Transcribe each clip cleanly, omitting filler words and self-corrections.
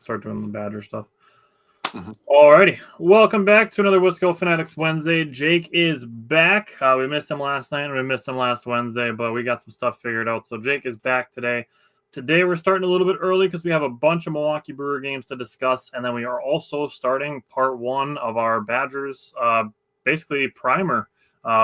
start doing the Badger stuff. Alrighty, welcome back to another Wisco Fanatics Wednesday. Jake is back. We missed him last night and we missed him last Wednesday, but we got some stuff figured out. So Jake is back today. Today we're starting a little bit early because we have a bunch of Milwaukee Brewer games to discuss, and then we are also starting part one of our Badgers, basically primer.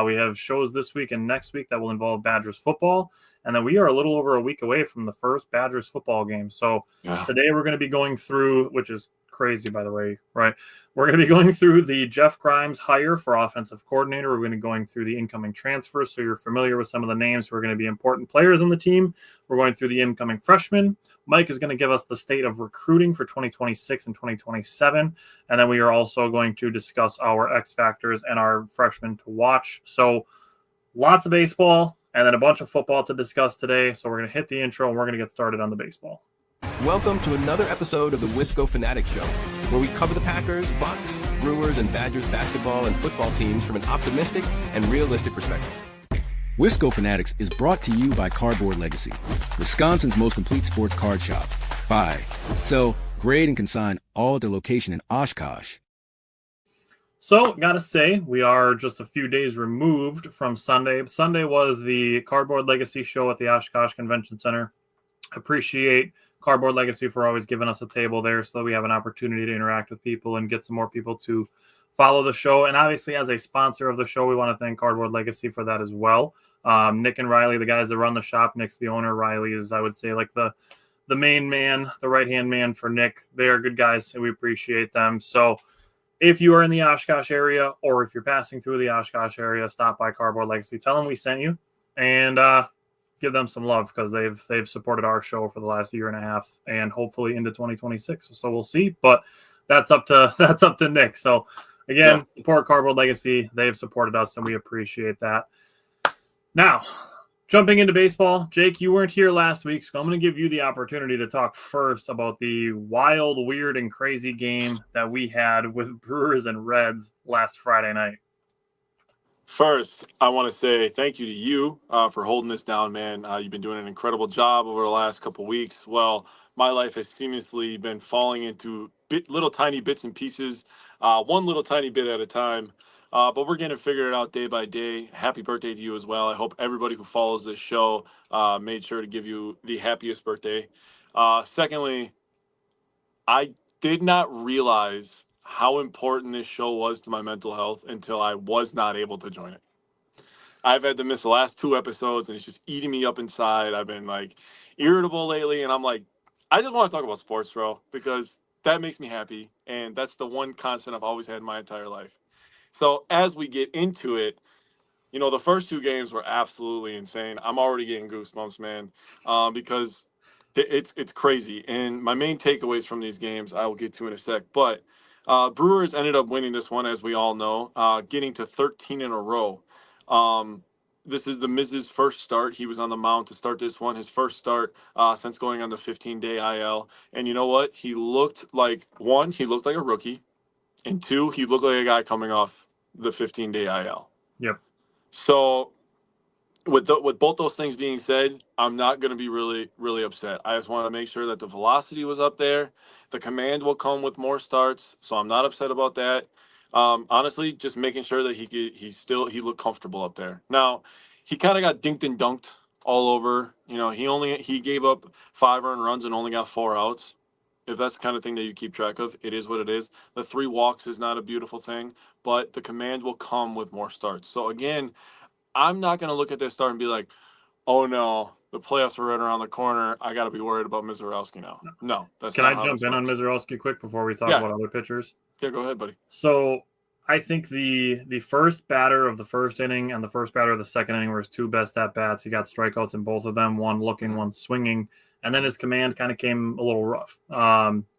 We have shows this week and next week that will involve Badgers football, and then we are a little over a week away from the first Badgers football game. So Today we're going to be going through, which is crazy, by the way, right? We're going to be going through the Jeff Grimes hire for offensive coordinator. We're going to be going through the incoming transfers, so you're familiar with some of the names who are going to be important players on the team. We're going through the incoming freshmen. Mike is going to give us the state of recruiting for 2026 and 2027, and then we are also going to discuss our X factors and our freshmen to watch. So lots of baseball and then a bunch of football to discuss today. So we're going to hit the intro and we're going to get started on the baseball. Welcome to another episode of the Wisco Fanatics Show, where we cover the Packers, Bucks, Brewers, and Badgers basketball and football teams from an optimistic and realistic perspective. Wisco Fanatics is brought to you by Cardboard Legacy, Wisconsin's most complete sports card shop. Buy, sell, grade, and consign all at their location in Oshkosh. So, gotta say, we are just a few days removed from Sunday. Sunday was the Cardboard Legacy show at the Oshkosh Convention Center. Appreciate Cardboard Legacy for always giving us a table there so that we have an opportunity to interact with people and get some more people to follow the show. And obviously, as a sponsor of the show, we want to thank Cardboard Legacy for that as well. Nick and Riley, the guys that run the shop. Nick's the owner. Riley is, I would say, like the main man, the right-hand man for Nick. They are good guys, and we appreciate them. So if you are in the Oshkosh area or if you're passing through the Oshkosh area, stop by Cardboard Legacy. Tell them we sent you. And give them some love because they've supported our show for the last year and a half and hopefully into 2026. So we'll see, but that's up to Nick. So again, support Cardboard Legacy. They've supported us and we appreciate that. Now, jumping into baseball, Jake, you weren't here last week, so I'm going to give you the opportunity to talk first about the wild, weird, and crazy game that we had with Brewers and Reds last Friday night. First, I want to say thank you to you for holding this down, man. You've been doing an incredible job over the last couple of weeks. Well, my life has seamlessly been falling into little tiny bits and pieces, one little tiny bit at a time. But we're going to figure it out day by day. Happy birthday to you as well. I hope everybody who follows this show made sure to give you the happiest birthday. Secondly, I did not realize how important this show was to my mental health until I was not able to join it. I've had to miss the last 2 episodes, and it's just eating me up inside. I've been, irritable lately, and I'm like, I just want to talk about sports, bro, because that makes me happy, and that's the one constant I've always had in my entire life. So as we get into it, the first 2 games were absolutely insane. I'm already getting goosebumps, man, because it's crazy. And my main takeaways from these games I will get to in a sec, but Brewers ended up winning this one, as we all know, getting to 13 in a row. This is the Miz's first start. He was on the mound to start this one, his first start since going on the 15-day IL. And you know what? He looked like, 1, he looked like a rookie, and 2, he looked like a guy coming off the 15-day IL. Yep. So with both those things being said, I'm not going to be really, really upset. I just want to make sure that the velocity was up there. The command will come with more starts, so I'm not upset about that. Honestly, just making sure that he looked comfortable up there. Now, he kind of got dinked and dunked all over. He gave up 5 earned runs and only got 4 outs. If that's the kind of thing that you keep track of, it is what it is. The 3 walks is not a beautiful thing, but the command will come with more starts. So again, I'm not going to look at this start and be like, oh no, the playoffs are right around the corner. I got to be worried about Mizorowski now. No, that's Can not I how jump this in on works. Mizorowski quick before we talk about other pitchers? Yeah, go ahead, buddy. So I think the first batter of the first inning and the first batter of the second inning were his 2 best at-bats. He got strikeouts in both of them, one looking, one swinging. And then his command kind of came a little rough.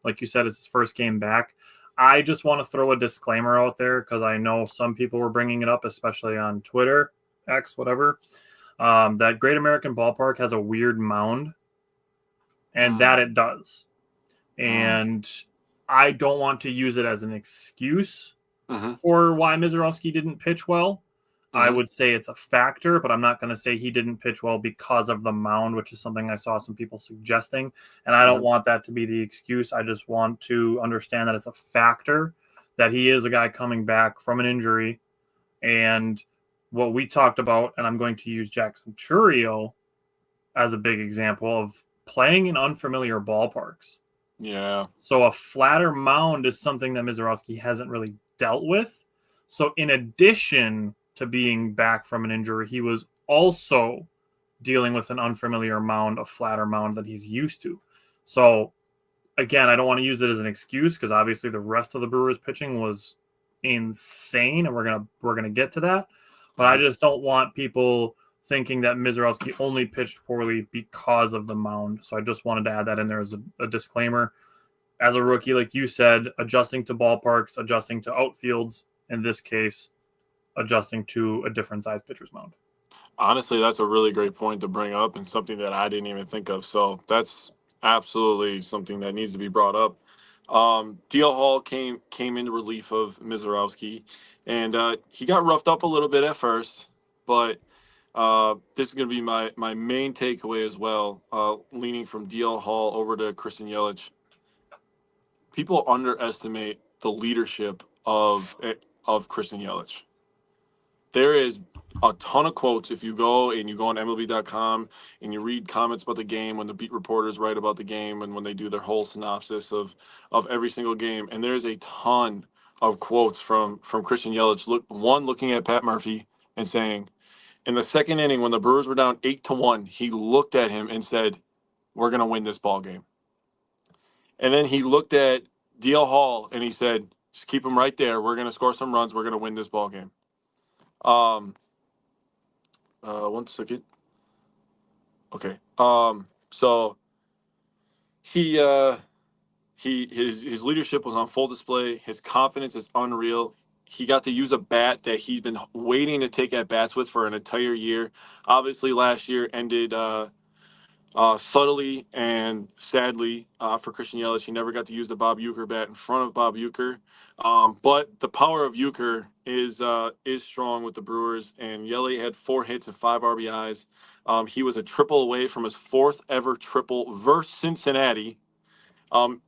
Like you said, it's his first game back. I just want to throw a disclaimer out there because I know some people were bringing it up, especially on Twitter, X, whatever, that Great American Ballpark has a weird mound, and that it does. And I don't want to use it as an excuse for why Mizorowski didn't pitch well. I would say it's a factor, but I'm not going to say he didn't pitch well because of the mound, which is something I saw some people suggesting. And I don't want that to be the excuse. I just want to understand that it's a factor, that he is a guy coming back from an injury. And what we talked about, and I'm going to use Jackson Churio as a big example of playing in unfamiliar ballparks. Yeah. So a flatter mound is something that Mizorowski hasn't really dealt with. So in addition to being back from an injury, he was also dealing with an unfamiliar mound, a flatter mound that he's used to. So again, I don't want to use it as an excuse because obviously the rest of the Brewers pitching was insane, and we're gonna get to that. But I just don't want people thinking that Mizorowski only pitched poorly because of the mound. So I just wanted to add that in there as a disclaimer. As a rookie, like you said, adjusting to ballparks, adjusting to outfields, in this case, adjusting to a different size pitcher's mound. Honestly, that's a really great point to bring up and something that I didn't even think of. So that's absolutely something that needs to be brought up. DL Hall came into relief of Mizorowski, and he got roughed up a little bit at first, but this is going to be my main takeaway as well, leaning from DL Hall over to Christian Yelich. People underestimate the leadership of Christian Yelich. There is a ton of quotes if you go on MLB.com and you read comments about the game when the beat reporters write about the game and when they do their whole synopsis of every single game. And there's a ton of quotes from Christian Yelich. Looking at Pat Murphy and saying, in the second inning when the Brewers were down 8-1, he looked at him and said, "We're going to win this ball game." And then he looked at DL Hall and he said, "Just keep him right there. We're going to score some runs. We're going to win this ball game." 1 second. Okay. So his leadership was on full display. His confidence is unreal. He got to use a bat that he's been waiting to take at bats with for an entire year. Obviously, last year ended subtly and sadly for Christian Yelich. He never got to use the Bob Uecker bat in front of Bob Uecker. But the power of Uecker is strong with the Brewers, and Yelich had 4 hits and 5 RBIs. He was a triple away from his 4th ever triple versus Cincinnati. And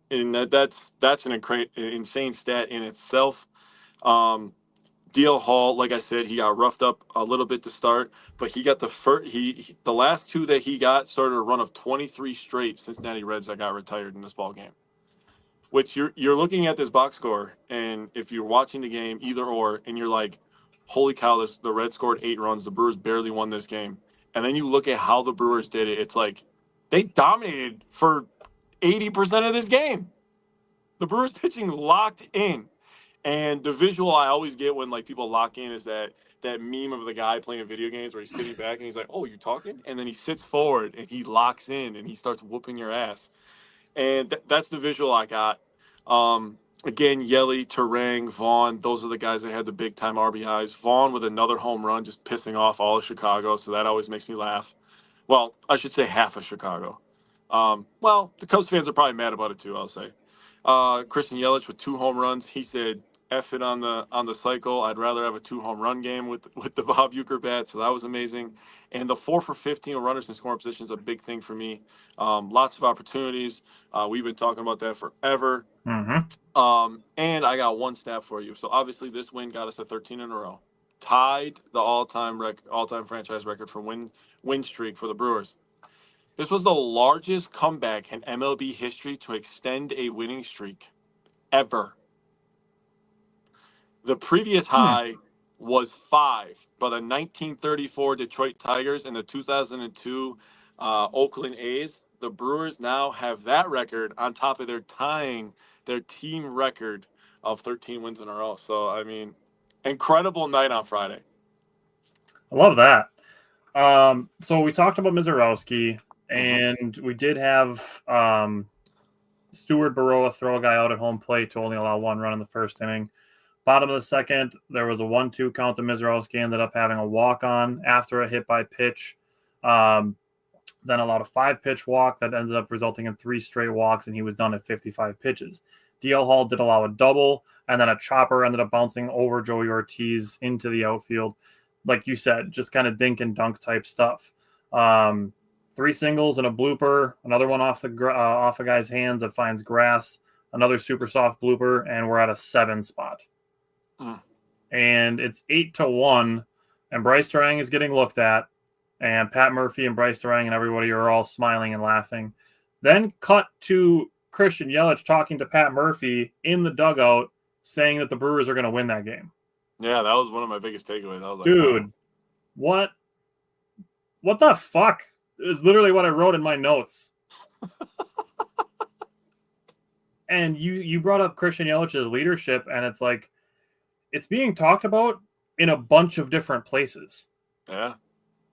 that's an insane stat in itself. DL Hall, like I said, he got roughed up a little bit to start, but he got the last 2 that he got started a run of 23 straight Cincinnati Reds that got retired in this ball game. Which you're looking at this box score, and if you're watching the game, either or, and you're like, holy cow, the Reds scored 8 runs, the Brewers barely won this game. And then you look at how the Brewers did it, it's like they dominated for 80% of this game. The Brewers pitching locked in. And the visual I always get when like people lock in is that meme of the guy playing video games where he's sitting back and he's like, "Oh, you talking?" And then he sits forward and he locks in and he starts whooping your ass. And that's the visual I got. Again, Yelly, Terang, Vaughn, those are the guys that had the big time RBIs. Vaughn with another home run, just pissing off all of Chicago, so that always makes me laugh. Well, I should say half of Chicago. Well, the Cubs fans are probably mad about it too, I'll say. Christian Yelich with 2 home runs. He said, "F it on the cycle. I'd rather have a 2 home run game with the Bob Uecker bat." So that was amazing. And the 4 for 15 runners in scoring position is a big thing for me. Lots of opportunities. We've been talking about that forever. And I got one stat for you. So obviously this win got us to 13 in a row, tied the all-time franchise record for win streak for the Brewers. This was the largest comeback in MLB history to extend a winning streak ever. The previous high was 5 by the 1934 Detroit Tigers and the 2002 Oakland A's. The Brewers now have that record on top of their tying their team record of 13 wins in a row. So, I mean, incredible night on Friday. I love that. So we talked about Mizorowski, and we did have Stuart Baroa throw a guy out at home plate to only allow 1 run in the first inning. Bottom of the second, there was a 1-2 count to Mizorowski, ended up having a walk-on after a hit by pitch. Then allowed a 5-pitch walk that ended up resulting in 3 straight walks, and he was done at 55 pitches. DL Hall did allow a double, and then a chopper ended up bouncing over Joey Ortiz into the outfield. Like you said, just kind of dink and dunk type stuff. 3 singles and a blooper, another one off a guy's hands that finds grass, another super soft blooper, and we're at a 7 spot. And it's 8-1, and Bryce Durang is getting looked at, and Pat Murphy and Bryce Durang and everybody are all smiling and laughing. Then cut to Christian Yelich talking to Pat Murphy in the dugout, saying that the Brewers are going to win that game. Yeah, that was one of my biggest takeaways. I was like, dude, wow. What the fuck? Is literally what I wrote in my notes. And you brought up Christian Yelich's leadership, and it's like it's being talked about in a bunch of different places. Yeah.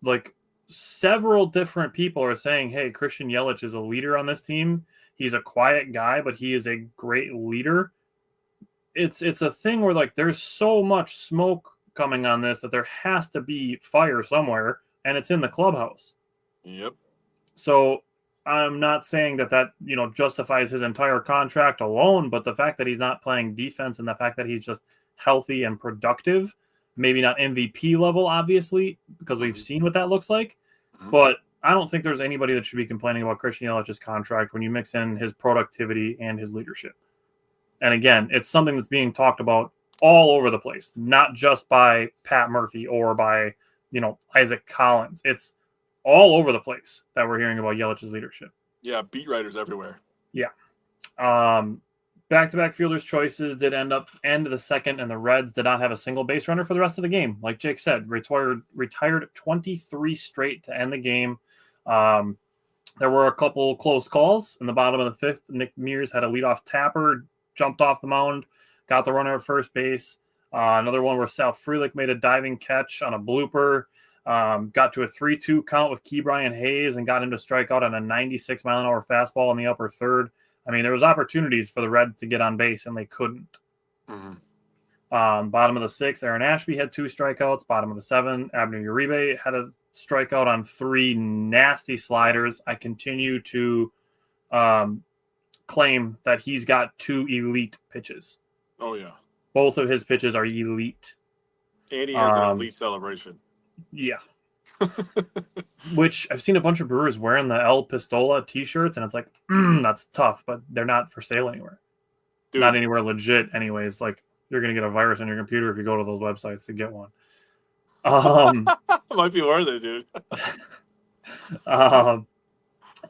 Like several different people are saying, hey, Christian Yelich is a leader on this team. He's a quiet guy, but he is a great leader. It's a thing where like there's so much smoke coming on this that there has to be fire somewhere, and it's in the clubhouse. Yep. So I'm not saying that justifies his entire contract alone, but the fact that he's not playing defense and the fact that he's just healthy and productive, maybe not MVP level, obviously, because we've seen what that looks like. But I don't think there's anybody that should be complaining about Christian Yelich's contract when you mix in his productivity and his leadership. And again, it's something that's being talked about all over the place, not just by Pat Murphy or by, Isaac Collins. It's all over the place that we're hearing about Yelich's leadership. Yeah, beat writers everywhere. Yeah. Back-to-back fielders' choices did end the second, and the Reds did not have a single base runner for the rest of the game. Like Jake said, retired 23 straight to end the game. There were a couple close calls. In the bottom of the 5th, Nick Mears had a leadoff tapper, jumped off the mound, got the runner at first base. Another one where Sal Frelick made a diving catch on a blooper. Got to a 3-2 count with Ke'Bryan Hayes and got him to strike out on a 96-mile-an-hour fastball in the upper third. I mean, there was opportunities for the Reds to get on base, and they couldn't. Bottom of the 6th, Aaron Ashby had 2 strikeouts. Bottom of the 7th, Abner Uribe had a strikeout on 3 nasty sliders. I continue to claim that he's got 2 elite pitches. Oh, yeah. Both of his pitches are elite. And he has an elite celebration. Yeah. Which I've seen a bunch of Brewers wearing the El Pistola t-shirts, and it's like, that's tough, but they're not for sale anywhere. Dude. Not anywhere legit anyways. Like, you're going to get a virus on your computer if you go to those websites to get one. It might be worth it, dude.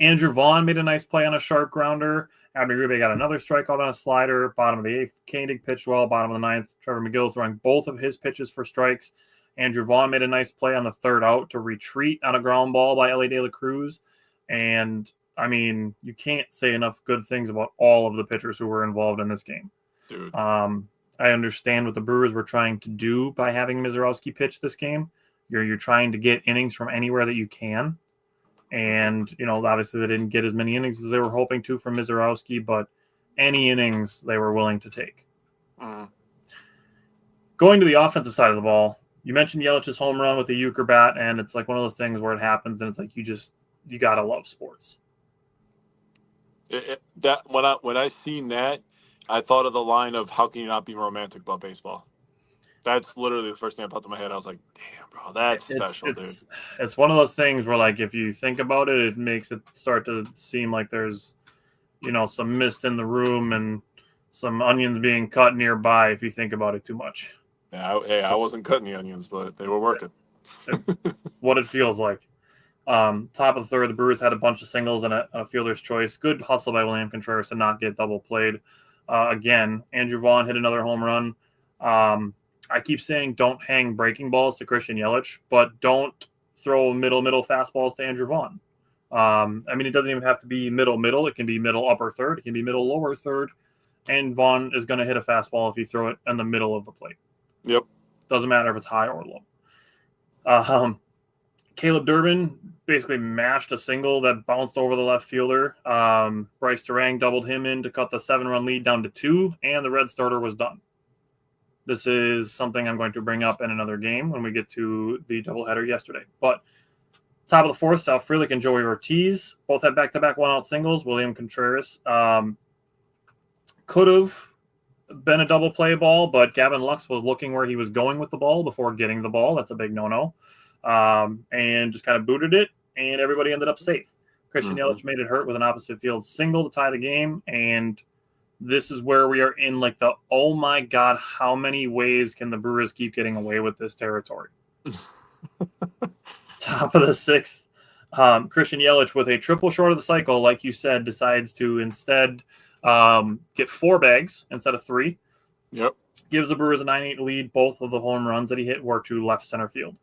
Andrew Vaughn made a nice play on a sharp grounder. Abner Uribe got another strikeout on a slider. Bottom of the 8th, Koenig pitched well. Bottom of the 9th, Trevor McGill throwing both of his pitches for strikes. Andrew Vaughn made a nice play on the 3rd out to retreat on a ground ball by Elly De La Cruz. And, I mean, you can't say enough good things about all of the pitchers who were involved in this game. Dude. I understand what the Brewers were trying to do by having Mizorowski pitch this game. You're trying to get innings from anywhere that you can. And, obviously they didn't get as many innings as they were hoping to from Mizorowski, but any innings they were willing to take. Going to the offensive side of the ball, you mentioned Yelich's home run with the Euchre bat, and it's like one of those things where it happens, and it's like you got to love sports. When I seen that, I thought of the line of how can you not be romantic about baseball? That's literally the first thing that popped in my head. I was like, damn, bro, that's special, dude. It's one of those things where, like, if you think about it, it makes it start to seem like there's, some mist in the room and some onions being cut nearby if you think about it too much. Yeah, I wasn't cutting the onions, but they were working. What it feels like. Top of the 3rd, the Brewers had a bunch of singles and a fielder's choice. Good hustle by William Contreras to not get double played. Again, Andrew Vaughn hit another home run. I keep saying don't hang breaking balls to Christian Yelich, but don't throw middle fastballs to Andrew Vaughn. I mean, it doesn't even have to be middle. It can be middle upper 3rd. It can be middle lower 3rd. And Vaughn is going to hit a fastball if you throw it in the middle of the plate. Yep. Doesn't matter if it's high or low. Caleb Durbin basically mashed a single that bounced over the left fielder. Bryce Durang doubled him in to cut the 7-run lead down to 2, and the Red starter was done. This is something I'm going to bring up in another game when we get to the doubleheader yesterday. But top of the 4th, Sal Frelick and Joey Ortiz both had back-to-back one-out singles. William Contreras could have been a double play ball, but Gavin Lux was looking where he was going with the ball before getting the ball. That's a big no-no. And just kind of booted it, and everybody ended up safe. Christian Yelich made it hurt with an opposite field single to tie the game, and this is where we are in like the, oh my God, how many ways can the Brewers keep getting away with this territory? Top of the sixth, Christian Yelich with a triple short of the cycle, like you said, decides to instead get 4 bags instead of 3. Yep. Gives the Brewers a 9-8 lead. Both of the home runs that he hit were to left center field.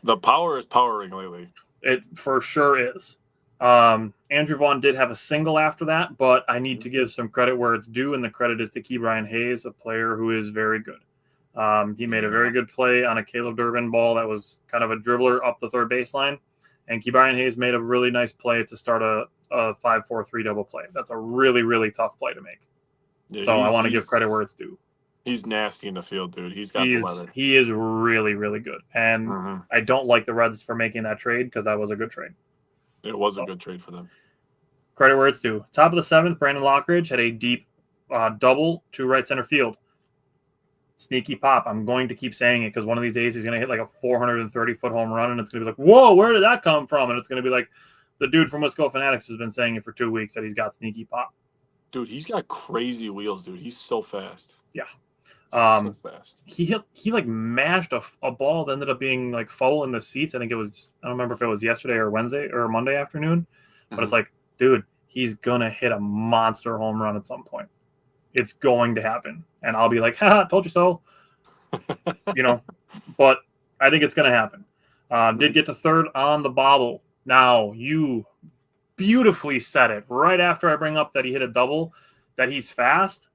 The power is powering lately. It for sure is. Andrew Vaughn did have a single after that, but I need to give some credit where it's due, and the credit is to Ke'Bryan Hayes, a player who is very good. He made a very good play on a Caleb Durbin ball that was kind of a dribbler up the third baseline, and Ke'Bryan Hayes made a really nice play to start a 5-4-3 double play. That's a really, really tough play to make. Yeah, so I want to give credit where it's due. He's nasty in the field, dude. He's got the leather. He is really, really good. And I don't like the Reds for making that trade because that was a good trade. It was a good trade for them. Credit where it's due. Top of the 7th, Brandon Lockridge had a deep double to right center field. Sneaky pop. I'm going to keep saying it because one of these days he's going to hit like a 430-foot home run, and it's going to be like, whoa, where did that come from? And it's going to be like the dude from Wisco Fanatics has been saying it for 2 weeks that he's got sneaky pop. Dude, he's got crazy wheels, dude. He's so fast. Yeah. So fast. He like mashed a ball that ended up being like foul in the seats. I think it was, I don't remember if it was yesterday or Wednesday or Monday afternoon, but it's like, dude, he's gonna hit a monster home run at some point. It's going to happen, and I'll be like, "Ha, told you so," But I think it's gonna happen. Did get to third on the bobble. Now you beautifully said it right after I bring up that he hit a double, that he's fast.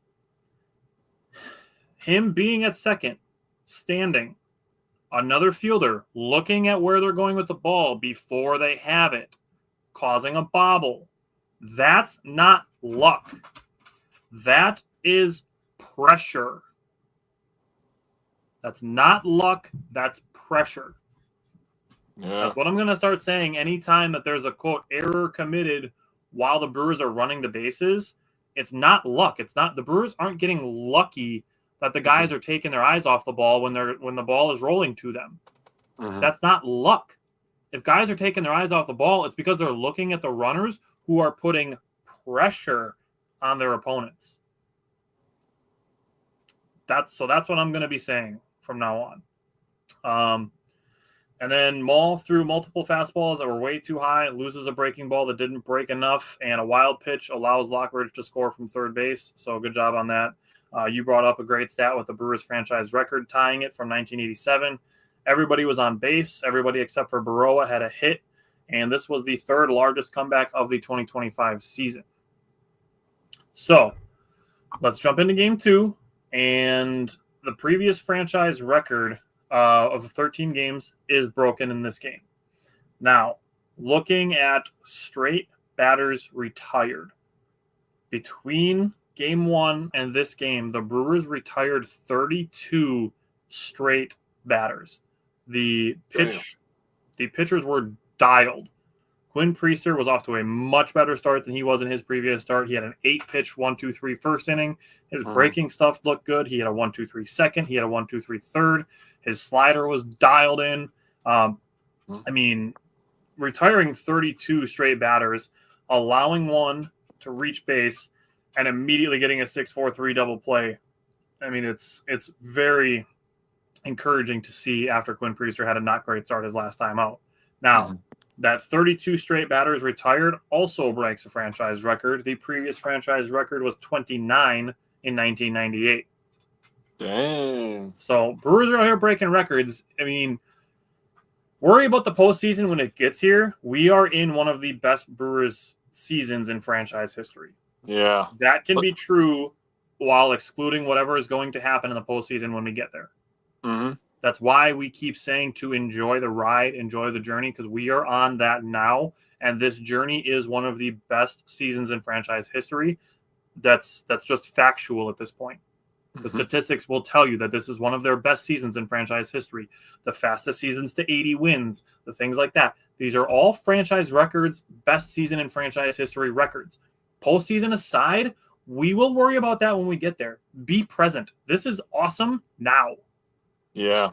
Him being at second, standing, another fielder looking at where they're going with the ball before they have it, causing a bobble. That's not luck. That is pressure. That's not luck. That's pressure. Yeah. That's what I'm going to start saying anytime that there's a, quote, error committed while the Brewers are running the bases. It's not luck. It's not, the Brewers aren't getting lucky that the guys are taking their eyes off the ball when the ball is rolling to them. That's not luck. If guys are taking their eyes off the ball, it's because they're looking at the runners who are putting pressure on their opponents. That's what I'm going to be saying from now on. And then Maul threw multiple fastballs that were way too high, loses a breaking ball that didn't break enough, and a wild pitch allows Lockridge to score from third base. So good job on that. You brought up a great stat with the Brewers franchise record, tying it from 1987. Everybody was on base. Everybody except for Baroa had a hit, and this was the third largest comeback of the 2025 season. So let's jump into game 2, and the previous franchise record of 13 games is broken in this game. Now, looking at straight batters retired, between game 1 and this game, the Brewers retired 32 straight batters. The pitchers were dialed. Quinn Priester was off to a much better start than he was in his previous start. He had an 8-pitch 1-2-3 first inning. His breaking stuff looked good. He had a 1-2-3 second. He had a 1-2-3 third. His slider was dialed in. I mean, retiring 32 straight batters, allowing one to reach base, and immediately getting a 6-4-3 double play. I mean, it's very encouraging to see after Quinn Priester had a not great start his last time out. Now, that 32 straight batters retired also breaks a franchise record. The previous franchise record was 29 in 1998. Dang. So Brewers are out here breaking records. I mean, worry about the postseason when it gets here. We are in one of the best Brewers seasons in franchise history. Yeah. That can be true while excluding whatever is going to happen in the postseason when we get there. That's why we keep saying to enjoy the ride, enjoy the journey, because we are on that now. And this journey is one of the best seasons in franchise history. That's just factual at this point. The statistics will tell you that this is one of their best seasons in franchise history. The fastest seasons to 80 wins, the things like that. These are all franchise records, best season in franchise history records. Postseason aside, We will worry about that when we get there. Be present. This is awesome now. Yeah.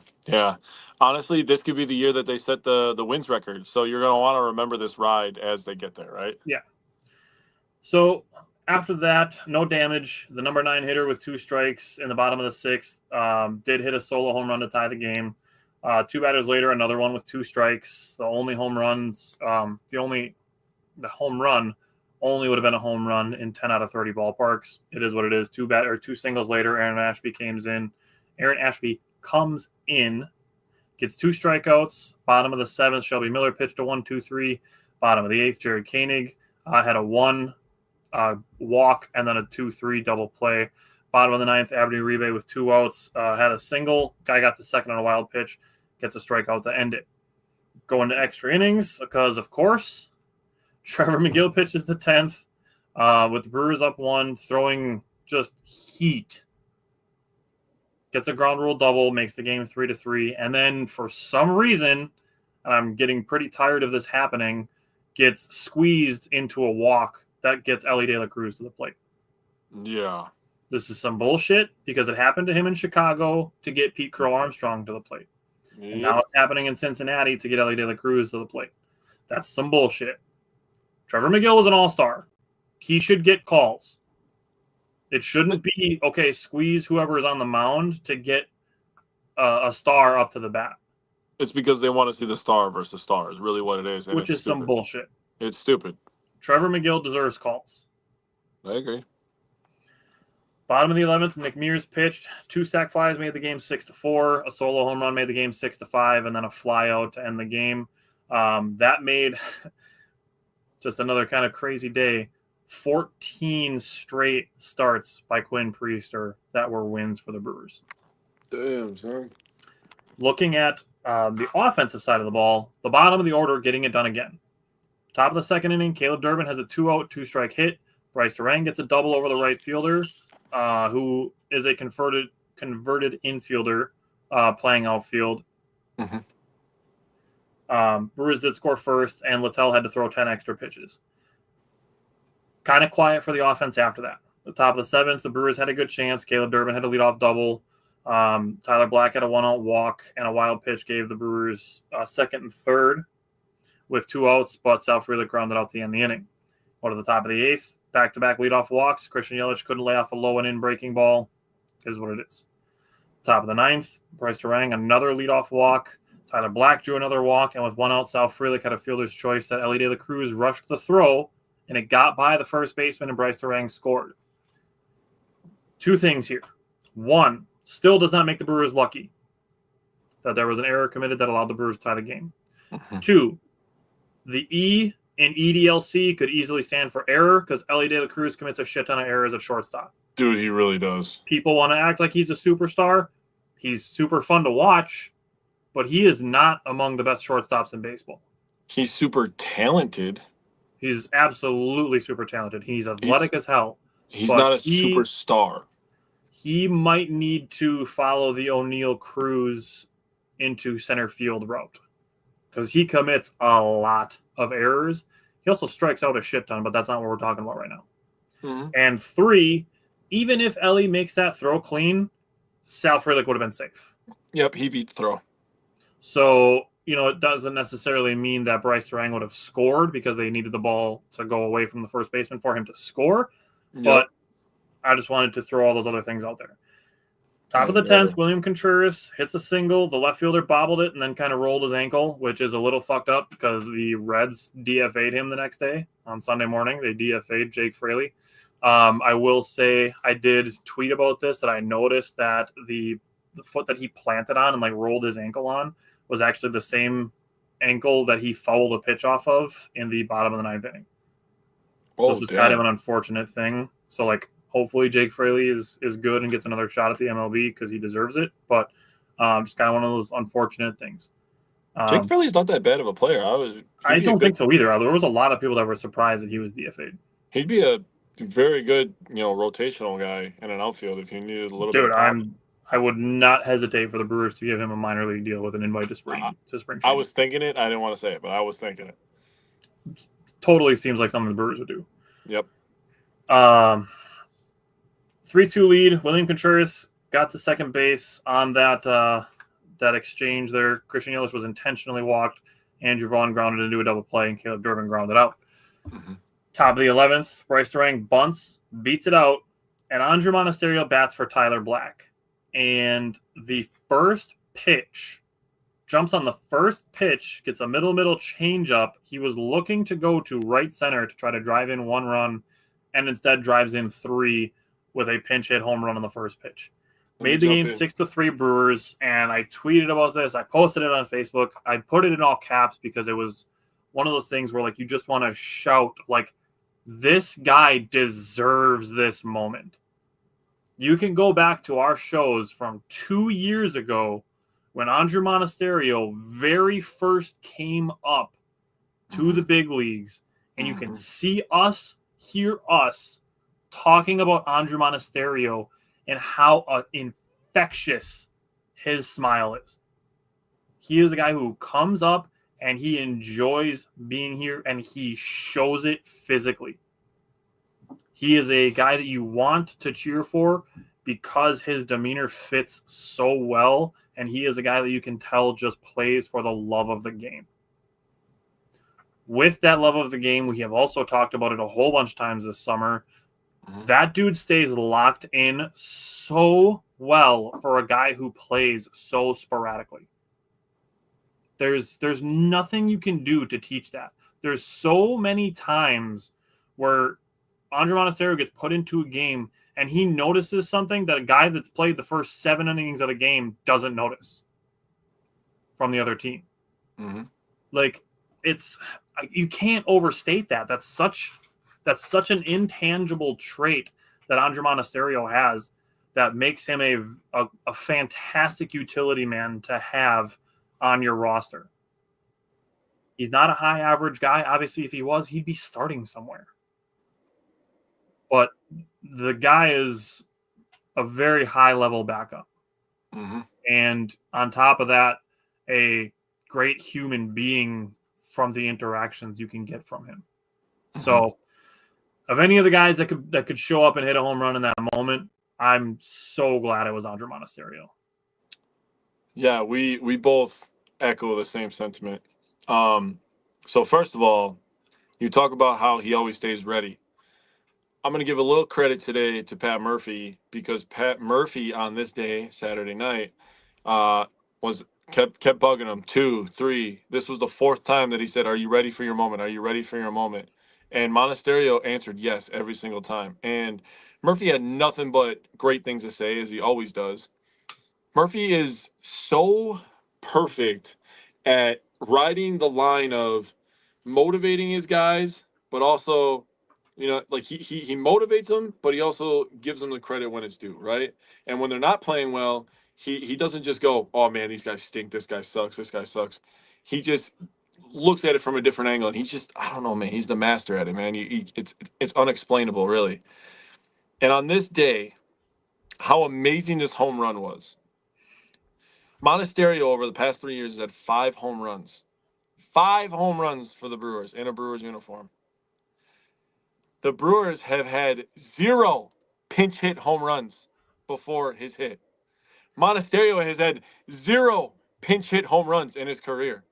Honestly, this could be the year that they set the wins record. So you're going to want to remember this ride as they get there, right? Yeah. So after that, no damage. The number 9 hitter with 2 strikes in the bottom of the 6th did hit a solo home run to tie the game. 2 batters later, another one with 2 strikes. The home run only would have been a home run in 10 out of 30 ballparks. It is what it is. 2 singles later, Aaron Ashby comes in, gets 2 strikeouts. Bottom of the 7th, Shelby Miller pitched a 1-2-3. Bottom of the 8th, Jared Koenig had a 1 walk and then a 2-3 double play. Bottom of the 9th, Abney Uribe with 2 outs had a single. Guy got to second on a wild pitch, gets a strikeout to end it. Going to extra innings because, of course, Trevor McGill pitches the 10th with the Brewers up 1, throwing just heat. Gets a ground rule double, makes the game 3-3, and then for some reason, and I'm getting pretty tired of this happening, gets squeezed into a walk that gets Ellie De La Cruz to the plate. Yeah. This is some bullshit because it happened to him in Chicago to get Pete Crow Armstrong to the plate. Yep. And now it's happening in Cincinnati to get Ellie De La Cruz to the plate. That's some bullshit. Trevor McGill was an all-star. He should get calls. It shouldn't be, okay, squeeze whoever is on the mound to get a star up to the bat. It's because they want to see the star versus star is really what it is. Which is some bullshit. It's stupid. Trevor McGill deserves calls. I agree. Bottom of the 11th, McMears pitched. 2 sac flies made the game 6-4. A solo home run made the game 6-5, and then a fly out to end the game. That made just another kind of crazy day. 14 straight starts by Quinn Priester that were wins for the Brewers. Damn, son. Looking at the offensive side of the ball, the bottom of the order getting it done again. Top of the 2nd inning, Caleb Durbin has a 2-out, 2-strike hit. Bryce Durang gets a double over the right fielder, who is a converted infielder playing outfield. Mm-hmm. Brewers did score first, and Littell had to throw 10 extra pitches. Kind of quiet for the offense after that. The top of the 7th, the Brewers had a good chance. Caleb Durbin had a leadoff double. Tyler Black had a 1-out walk, and a wild pitch gave the Brewers 2nd and 3rd with 2 outs, but Sal Frelick grounded out to end the inning. Go to the top of the 8th, back-to-back leadoff walks. Christian Yelich couldn't lay off a low and in breaking ball. Is what it is. Top of the 9th, Bryce Durang, another leadoff walk. Tyler Black drew another walk, and with 1 out, Sal Frelick had a fielder's choice that Ellie De La Cruz rushed the throw, and it got by the first baseman, and Bryce Durang scored. 2 things here. 1, still does not make the Brewers lucky that there was an error committed that allowed the Brewers to tie the game. 2, the E in EDLC could easily stand for error because Ellie De La Cruz commits a shit ton of errors at shortstop. Dude, he really does. People want to act like he's a superstar. He's super fun to watch, but he is not among the best shortstops in baseball. He's super talented. He's absolutely super talented. He's athletic as hell. He's not a superstar. He might need to follow the O'Neal Cruz into center field route because he commits a lot of errors. He also strikes out a shit ton, but that's not what we're talking about right now. Mm-hmm. And 3, even if Ellie makes that throw clean, Sal Frelick would have been safe. Yep, he beat the throw. So, it doesn't necessarily mean that Bryce Durang would have scored because they needed the ball to go away from the first baseman for him to score. Yep. But I just wanted to throw all those other things out there. Top of the 10th, William Contreras hits a single. The left fielder bobbled it and then kind of rolled his ankle, which is a little fucked up because the Reds DFA'd him the next day on Sunday morning. They DFA'd Jake Fraley. I will say I did tweet about this, that I noticed that the foot that he planted on and rolled his ankle on was actually the same ankle that he fouled a pitch off of in the bottom of the 9th inning. So this was kind of an unfortunate thing. So hopefully Jake Fraley is good and gets another shot at the MLB because he deserves it. But just kind of one of those unfortunate things. Jake Fraley's not that bad of a player. I don't think so either. There was a lot of people that were surprised that he was DFA'd. He'd be a very good, rotational guy in an outfield if you needed a little bit. Dude, I would not hesitate for the Brewers to give him a minor league deal with an invite to spring training. I was thinking it. I didn't want to say it, but I was thinking it. Totally seems like something the Brewers would do. Yep. 3-2 lead. William Contreras got to second base on that exchange there. Christian Yelich was intentionally walked. Andrew Vaughn grounded into a double play, and Caleb Durbin grounded out. Mm-hmm. Top of the 11th, Bryce Durang bunts, beats it out, and Andrew Monasterio bats for Tyler Black. And the first pitch, jumps on the first pitch, gets a middle changeup. He was looking to go to right center to try to drive in 1 run, and instead drives in 3 with a pinch hit home run on the first pitch. Made the game 6-3 Brewers, and I tweeted about this. I posted it on Facebook. I put it in all caps because it was one of those things where, like, you just want to shout, like, this guy deserves this moment. You can go back to our shows from 2 years ago when Andrew Monasterio very first came up to the big leagues, and you can see us, hear us talking about Andrew Monasterio and how infectious his smile is. He is a guy who comes up and he enjoys being here, and he shows it physically. He is a guy that you want to cheer for because his demeanor fits so well, and he is a guy that you can tell just plays for the love of the game. With that love of the game, we have also talked about it a whole bunch of times this summer. That dude stays locked in so well for a guy who plays so sporadically. There's nothing you can do to teach that. There's so many times where Andrew Monasterio gets put into a game and he notices something that a guy that's played the first 7 innings of the game doesn't notice from the other team. Like, you can't overstate that. That's such an intangible trait that Andrew Monasterio has that makes him a fantastic utility man to have on your roster. He's not a high average guy. Obviously, if he was, he'd be starting somewhere. But the guy is a very high level backup. And on top of that, a great human being from the interactions you can get from him. So of any of the guys that could show up and hit a home run in that moment, I'm so glad it was Andrew Monasterio. Yeah, we both echo the same sentiment. So first of all, you talk about how he always stays ready. I'm going to give a little credit today to Pat Murphy, because Pat Murphy on this day, Saturday night, kept bugging him 2, 3. This was the 4th time that he said, "Are you ready for your moment? Are you ready for your moment?" And Monasterio answered yes every single time. And Murphy had nothing but great things to say, as he always does. Murphy is so perfect at riding the line of motivating his guys, but also, like he motivates them, but he also gives them the credit when it's due, right? And when they're not playing well, he doesn't just go, "Oh man, these guys stink. This guy sucks. This guy sucks." He just looks at it from a different angle, and he's just, I don't know, man. He's the master at it, man. It's unexplainable, really. And on this day, how amazing this home run was. Monasterio over the past 3 years has had 5 home runs. 5 home runs for the Brewers in a Brewers uniform. The Brewers have had 0 pinch hit home runs before his hit. Monasterio has had 0 pinch hit home runs in his career.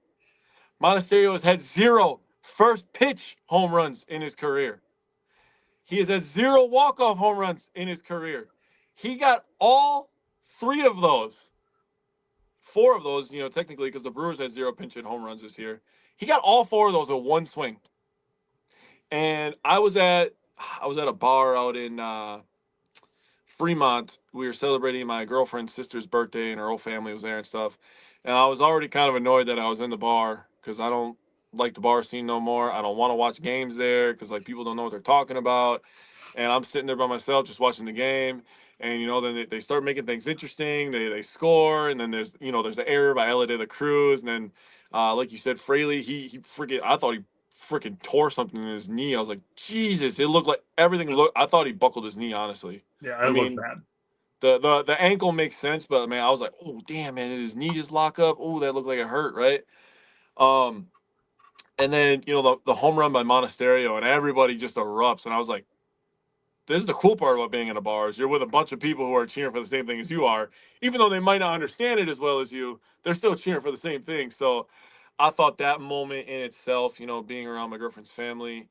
Monasterio has had 0 first pitch home runs in his career. He has had 0 walk-off home runs in his career. He got all 3 of those. 4 of those, technically, because the Brewers had 0 pinch hit home runs this year. He got all 4 of those in one swing. And I was at a bar out in Fremont. We were celebrating my girlfriend's sister's birthday, and her whole family was there and stuff. And I was already kind of annoyed that I was in the bar, because I don't like the bar scene no more. I don't want to watch games there because, like, people don't know what they're talking about. And I'm sitting there by myself just watching the game. And, then they start making things interesting. They score. And then there's the error by Ella de la Cruz. And then, like you said, Fraley, I thought he freaking tore something in his knee. I was like, Jesus, it looked like I thought he buckled his knee, honestly. Yeah, it looked bad. The ankle makes sense, but, man, I was like, oh, damn, man, did his knee just lock up? Oh, that looked like it hurt, right? And then, the home run by Monasterio, and everybody just erupts. And I was like, this is the cool part about being in a bar is you're with a bunch of people who are cheering for the same thing as you are. Even though they might not understand it as well as you, they're still cheering for the same thing. So I thought that moment in itself, being around my girlfriend's family,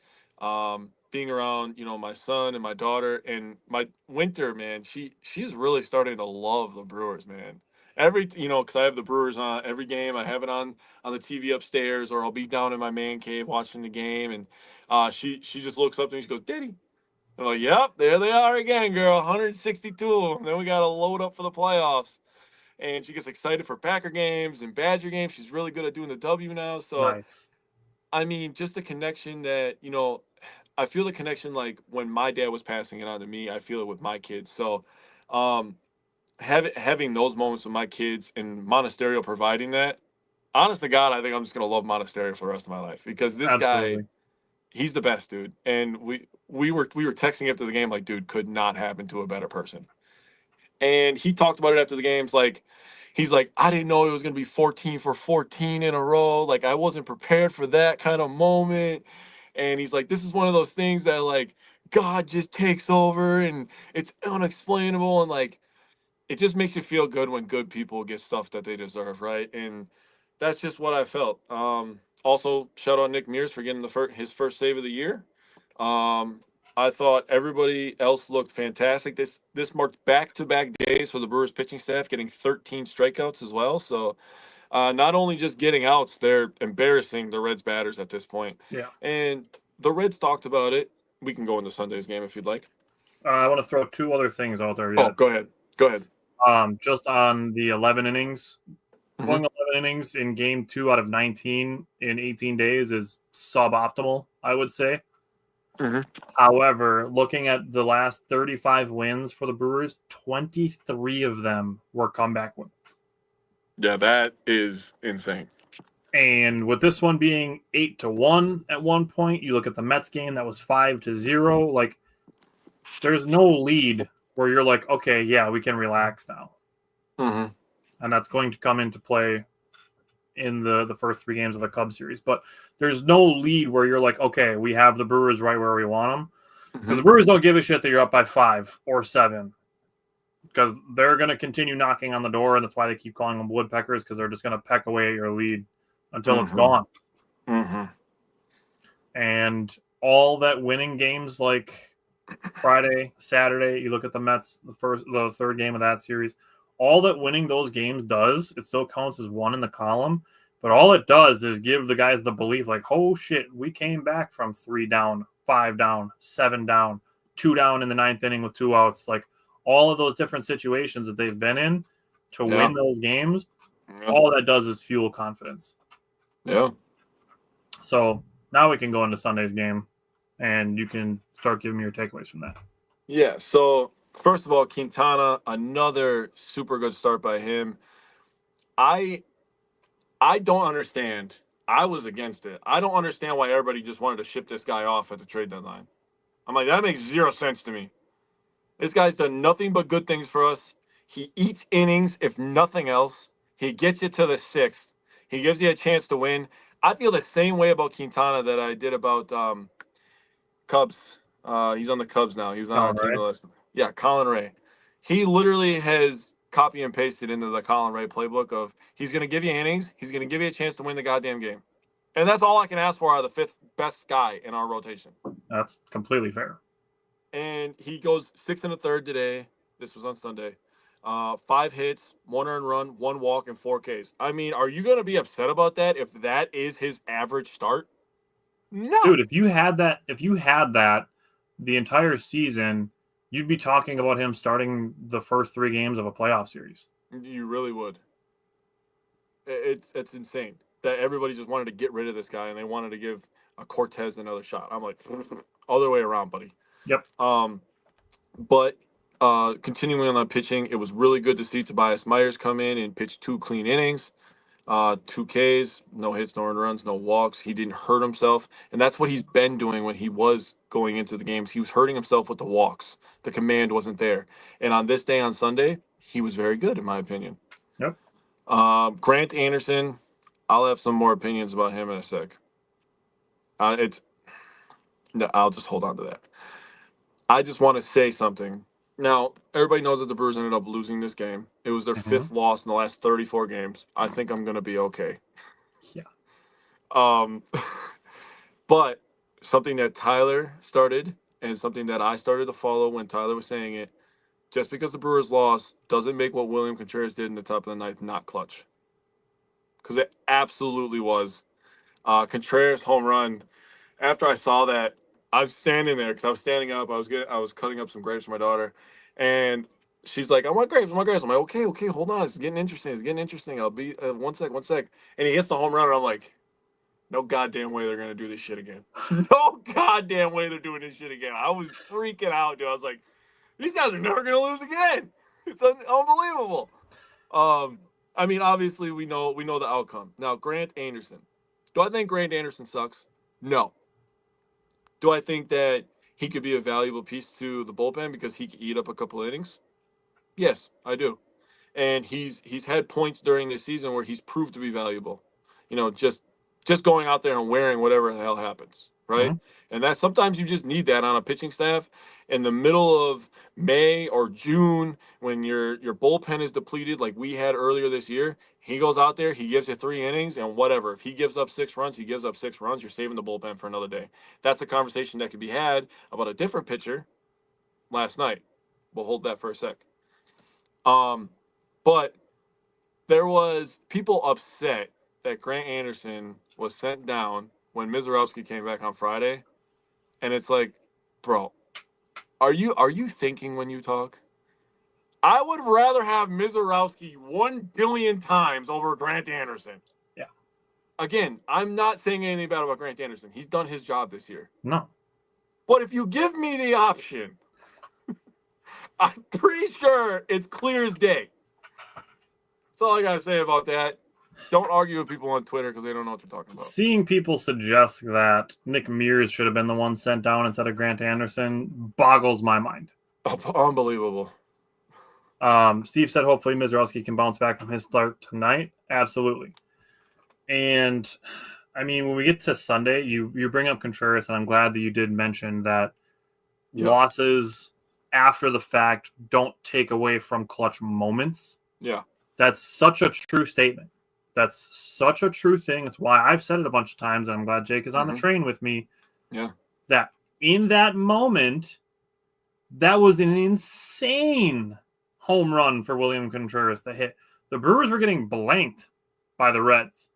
being around, my son and my daughter and my Winter, man, she's really starting to love the Brewers, man. Because I have the Brewers on every game. I have it on the TV upstairs, or I'll be down in my man cave watching the game, and she just looks up to me. She goes, "Daddy." I'm like, "Yep, there they are again, girl. 162 of them. Then we got to load up for the playoffs." And she gets excited for Packer games and Badger games. She's really good at doing the W now. So, Nice. I mean, just the connection that, I feel the connection like when my dad was passing it on to me, I feel it with my kids. So, um, having those moments with my kids and Monasterio providing that, honest to God, I think I'm just going to love Monasterio for the rest of my life because this guy, Absolutely. he's the best, dude. And we were texting after the game like, dude, could not happen to a better person. And he talked about it after the games. Like, he's like, I didn't know it was going to be 14 for 14 in a row. Like, I wasn't prepared for that kind of moment. And he's like, this is one of those things that, like, God just takes over and it's unexplainable. And, like, it just makes you feel good when good people get stuff that they deserve, right? And that's just what I felt. Also, shout out Nick Mears for getting his first save of the year. Um, I thought everybody else looked fantastic. This marked back-to-back days for the Brewers pitching staff, getting 13 strikeouts as well. So not only just getting outs, they're embarrassing the Reds batters at this point. Yeah. And the Reds talked about it. We can go into Sunday's game if you'd like. I want to throw two other things out there Oh, yet. go ahead. Go ahead. Just on the 11 innings, Mhm. going 11 innings in game 2 out of 19 in 18 days is suboptimal, I would say. Mhm. However, looking at the last 35 wins for the Brewers, 23 of them were comeback wins. Yeah, that is insane. And with this one being 8-1 at one point, you look at the Mets game that was 5-0. Like, there's no lead where you're like, okay, yeah, we can relax now. Mm-hmm. And that's going to come into play in the first 3 games of the Cubs series. But there's no lead where you're like, okay, we have the Brewers right where we want them. Because the Brewers don't give a shit that you're up by 5 or 7. Because they're going to continue knocking on the door, and that's why they keep calling them woodpeckers, because they're just going to peck away at your lead until it's gone. Mm-hmm. And all that winning games like Friday, Saturday, you look at the Mets, the third game of that series, all that winning those games does, it still counts as 1 in the column, but all it does is give the guys the belief like, oh shit, we came back from 3 down, 5 down, 7 down, 2 down in the 9th inning with 2 outs. Like, all of those different situations that they've been in to win those games, all that does is fuel confidence. Yeah. So now we can go into Sunday's game, and you can start giving me your takeaways from that. Yeah. So first of all, Quintana, another super good start by him. I don't understand. I was against it. I don't understand why everybody just wanted to ship this guy off at the trade deadline. I'm like, that makes 0 sense to me. This guy's done nothing but good things for us. He eats innings, if nothing else. He gets you to the 6th. He gives you a chance to win. I feel the same way about Quintana that I did about Cubs. He's on the Cubs now. He was on our team last. Yeah, Colin Ray. He literally has copy and pasted into the Colin Ray playbook of he's going to give you innings. He's going to give you a chance to win the goddamn game. And that's all I can ask for out of the 5th best guy in our rotation. That's completely fair. And he goes 6 1/3 today. This was on Sunday. 5 hits, 1 earned run, 1 walk, and 4 Ks. I mean, are you going to be upset about that if that is his average start? No. Dude, if you had that the entire season, you'd be talking about him starting the first 3 games of a playoff series. You really would. It's insane that everybody just wanted to get rid of this guy and they wanted to give a Cortez another shot. I'm like, other way around, buddy. Yep. But continuing on that pitching, it was really good to see Tobias Myers come in and pitch 2 clean innings, 2 Ks, no hits, no earned runs, no walks. He didn't hurt himself, and that's what he's been doing when he was going into the games. He was hurting himself with the walks. The command wasn't there, and on this day on Sunday, he was very good in my opinion. Yep. Grant Anderson, I'll have some more opinions about him in a sec. I'll just hold on to that. I just want to say something. Now, everybody knows that the Brewers ended up losing this game. It was their fifth loss in the last 34 games. I think I'm going to be okay. Yeah. Um, but something that Tyler started and something that I started to follow when Tyler was saying it, just because the Brewers lost doesn't make what William Contreras did in the top of the ninth not clutch. Because it absolutely was. Contreras home run. After I saw that, I'm standing there because I was standing up. I was cutting up some grapes for my daughter, and she's like, "I want grapes. I want grapes." I'm like, "Okay, hold on. It's getting interesting. It's getting interesting. I'll be one sec." And he hits the home run, and I'm like, "No goddamn way they're gonna do this shit again. No goddamn way they're doing this shit again." I was freaking out, dude. I was like, "These guys are never gonna lose again. It's unbelievable." I mean, obviously we know the outcome. Now, Grant Anderson. Do I think Grant Anderson sucks? No. Do I think that he could be a valuable piece to the bullpen because he could eat up a couple innings? Yes, I do. And he's had points during this season where he's proved to be valuable. You know, just going out there and wearing whatever the hell happens, right? Mm-hmm. And that sometimes you just need that on a pitching staff in the middle of May or June when your bullpen is depleted like we had earlier this year. He goes out there, he gives you 3 innings, and whatever. If he gives up 6 runs, he gives up 6 runs. You're saving the bullpen for another day. That's a conversation that could be had about a different pitcher last night. We'll hold that for a sec. But there was people upset that Grant Anderson was sent down when Mizorowski came back on Friday, and it's like, bro, are you thinking when you talk? I would rather have Mizorowski 1 billion times over Grant Anderson. Yeah. Again, I'm not saying anything bad about Grant Anderson. He's done his job this year. No. But if you give me the option, I'm pretty sure it's clear as day. That's all I gotta say about that. Don't argue with people on Twitter because they don't know what you're talking about. Seeing people suggest that Nick Mears should have been the one sent down instead of Grant Anderson boggles my mind. Unbelievable. Steve said hopefully Mizorowski can bounce back from his start tonight. Absolutely. And, I mean, when we get to Sunday, you bring up Contreras, and I'm glad that you did mention that losses after the fact don't take away from clutch moments. Yeah. That's such a true statement. That's such a true thing. It's why I've said it a bunch of times, and I'm glad Jake is on the train with me. Yeah. That in that moment, that was an insane home run for William Contreras to hit. The Brewers were getting blanked by the Reds.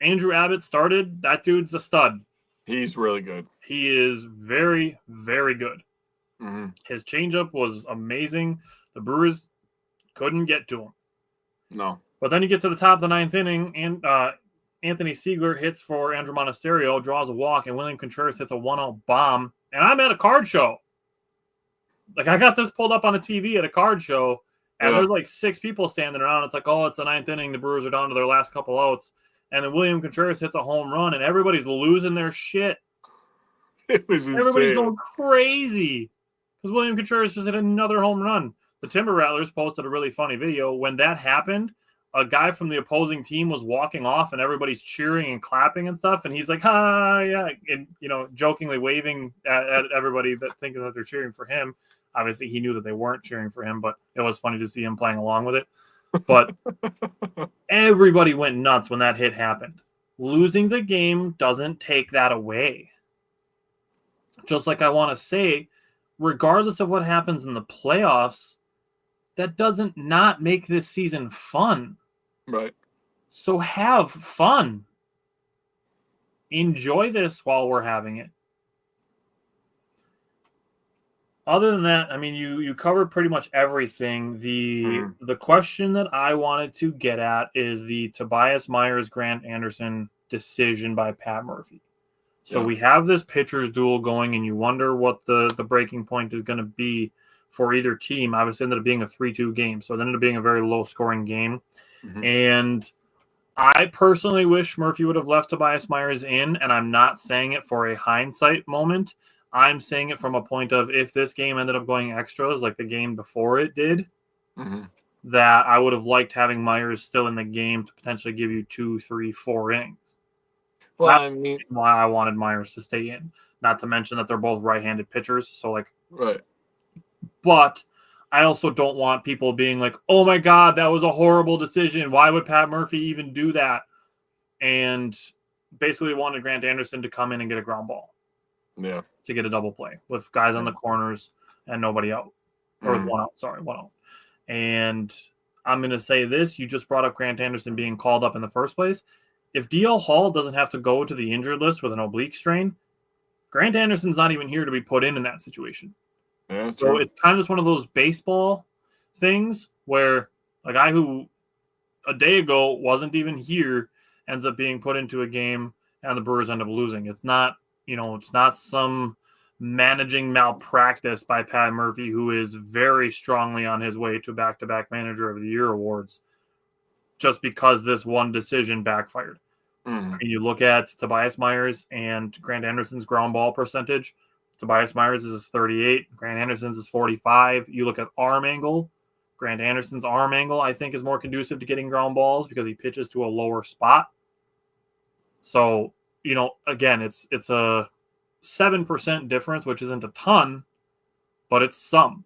Andrew Abbott started. That dude's a stud. He's really good. He is very, very good. Mm-hmm. His changeup was amazing. The Brewers couldn't get to him. No. But then you get to the top of the ninth inning, and Anthony Siegler hits for Andrew Monasterio, draws a walk, and William Contreras hits a 1-0 bomb. And I'm at a card show. Like, I got this pulled up on a TV at a card show, and there's like 6 people standing around. It's like, oh, it's the ninth inning. The Brewers are down to their last couple outs. And then William Contreras hits a home run, and everybody's losing their shit. It was insane. Everybody's going crazy because William Contreras just hit another home run. The Timber Rattlers posted a really funny video. When that happened, a guy from the opposing team was walking off, and everybody's cheering and clapping and stuff. And he's like, yeah, and, you know, jokingly waving at everybody that thinking that they're cheering for him. Obviously, he knew that they weren't cheering for him, but it was funny to see him playing along with it. But everybody went nuts when that hit happened. Losing the game doesn't take that away. Just like I want to say, regardless of what happens in the playoffs, that doesn't not make this season fun. Right. So have fun. Enjoy this while we're having it. Other than that, I mean, you covered pretty much everything. The question that I wanted to get at is the Tobias Myers Grant Anderson decision by Pat Murphy. So we have this pitcher's duel going, and you wonder what the breaking point is going to be for either team. Obviously, it ended up being a 3-2 game, so it ended up being a very low-scoring game. Mm-hmm. And I personally wish Murphy would have left Tobias Myers in, and I'm not saying it for a hindsight moment. I'm saying it from a point of if this game ended up going extras like the game before it did, that I would have liked having Myers still in the game to potentially give you 2, 3, 4 innings. Well, I mean, why I wanted Myers to stay in. Not to mention that they're both right-handed pitchers, so like Right. But I also don't want people being like, oh my God, that was a horrible decision. Why would Pat Murphy even do that? And basically wanted Grant Anderson to come in and get a ground ball. Yeah. To get a double play with guys on the corners and nobody out. Or with one out. Sorry, one out. And I'm going to say this. You just brought up Grant Anderson being called up in the first place. If DL Hall doesn't have to go to the injured list with an oblique strain, Grant Anderson's not even here to be put in that situation. Yeah, so true. It's kind of just one of those baseball things where a guy who a day ago wasn't even here ends up being put into a game and the Brewers end up losing. It's not, it's not some managing malpractice by Pat Murphy, who is very strongly on his way to back-to-back Manager of the Year awards, just because this one decision backfired. Mm. You look at Tobias Myers and Grant Anderson's ground ball percentage. Tobias Myers is 38. Grant Anderson's is 45. You look at arm angle. Grant Anderson's arm angle, I think, is more conducive to getting ground balls because he pitches to a lower spot. So, again, it's a 7% difference, which isn't a ton, but it's some.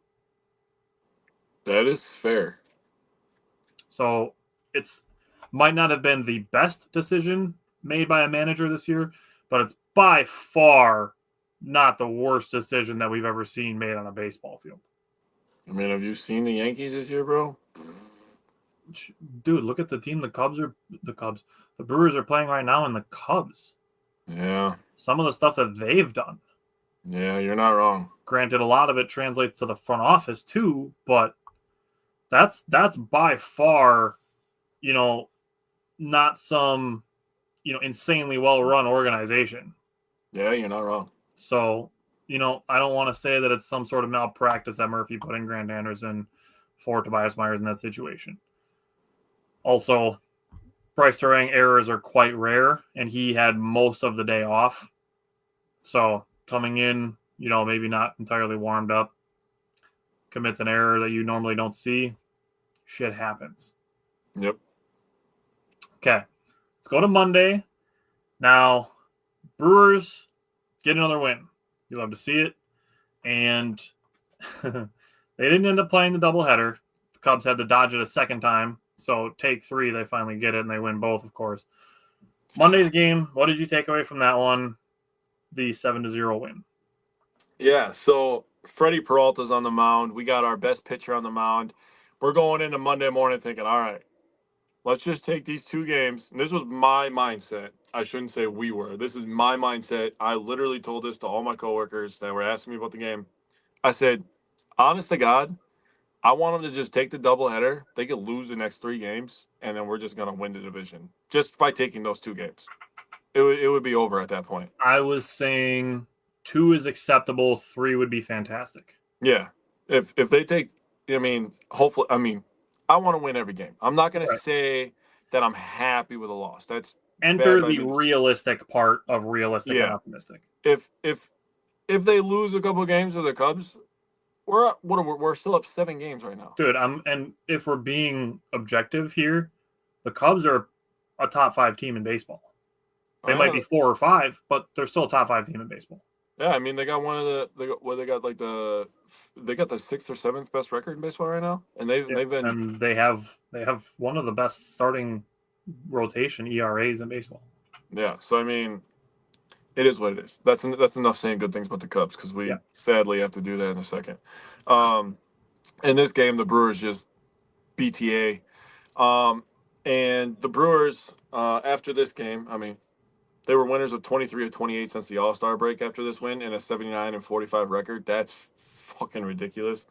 That is fair. So it's might not have been the best decision made by a manager this year, but it's by far not the worst decision that we've ever seen made on a baseball field. I mean, have you seen the Yankees this year, bro? Dude, look at the team. The Brewers are playing right now in the Cubs. Yeah. Some of the stuff that they've done. Yeah, you're not wrong. Granted, a lot of it translates to the front office too, but that's by far, not some, insanely well-run organization. Yeah, you're not wrong. So, I don't want to say that it's some sort of malpractice that Murphy put in Grant Anderson for Tobias Myers in that situation. Also, Bryce Turang errors are quite rare, and he had most of the day off. So, coming in, maybe not entirely warmed up, commits an error that you normally don't see. Shit happens. Yep. Okay, let's go to Monday. Now, Brewers get another win. You love to see it. And they didn't end up playing the doubleheader. The Cubs had to dodge it a second time. So take 3, they finally get it, and they win both, of course. Monday's game, what did you take away from that one? The 7-0 win. Yeah, so Freddie Peralta's on the mound. We got our best pitcher on the mound. We're going into Monday morning thinking, all right, let's just take these 2 games. And this was my mindset. I shouldn't say we were. This is my mindset. I literally told this to all my coworkers that were asking me about the game. I said, honest to God, I want them to just take the doubleheader. They could lose the next 3 games, and then we're just going to win the division just by taking those 2 games. It would be over at that point. I was saying 2 is acceptable. 3 would be fantastic. Yeah. If they take, hopefully, I want to win every game. I'm not going to say that I'm happy with a loss. That's enter the realistic part of realistic and optimistic. If they lose a couple of games to the Cubs, we're still up 7 games right now. Dude, and if we're being objective here, the Cubs are a top 5 team in baseball. They might be 4 or 5, but they're still a top 5 team in baseball. Yeah, they got one of the they got the 6th or 7th best record in baseball right now, and they've been, and they have one of the best starting rotation ERAs in baseball. Yeah, so it is what it is. That's enough saying good things about the Cubs because we sadly have to do that in a second. In this game, the Brewers just BTA, and the Brewers after this game, they were winners of 23 of 28 since the All-Star break after this win and a 79-45 record. That's fucking ridiculous.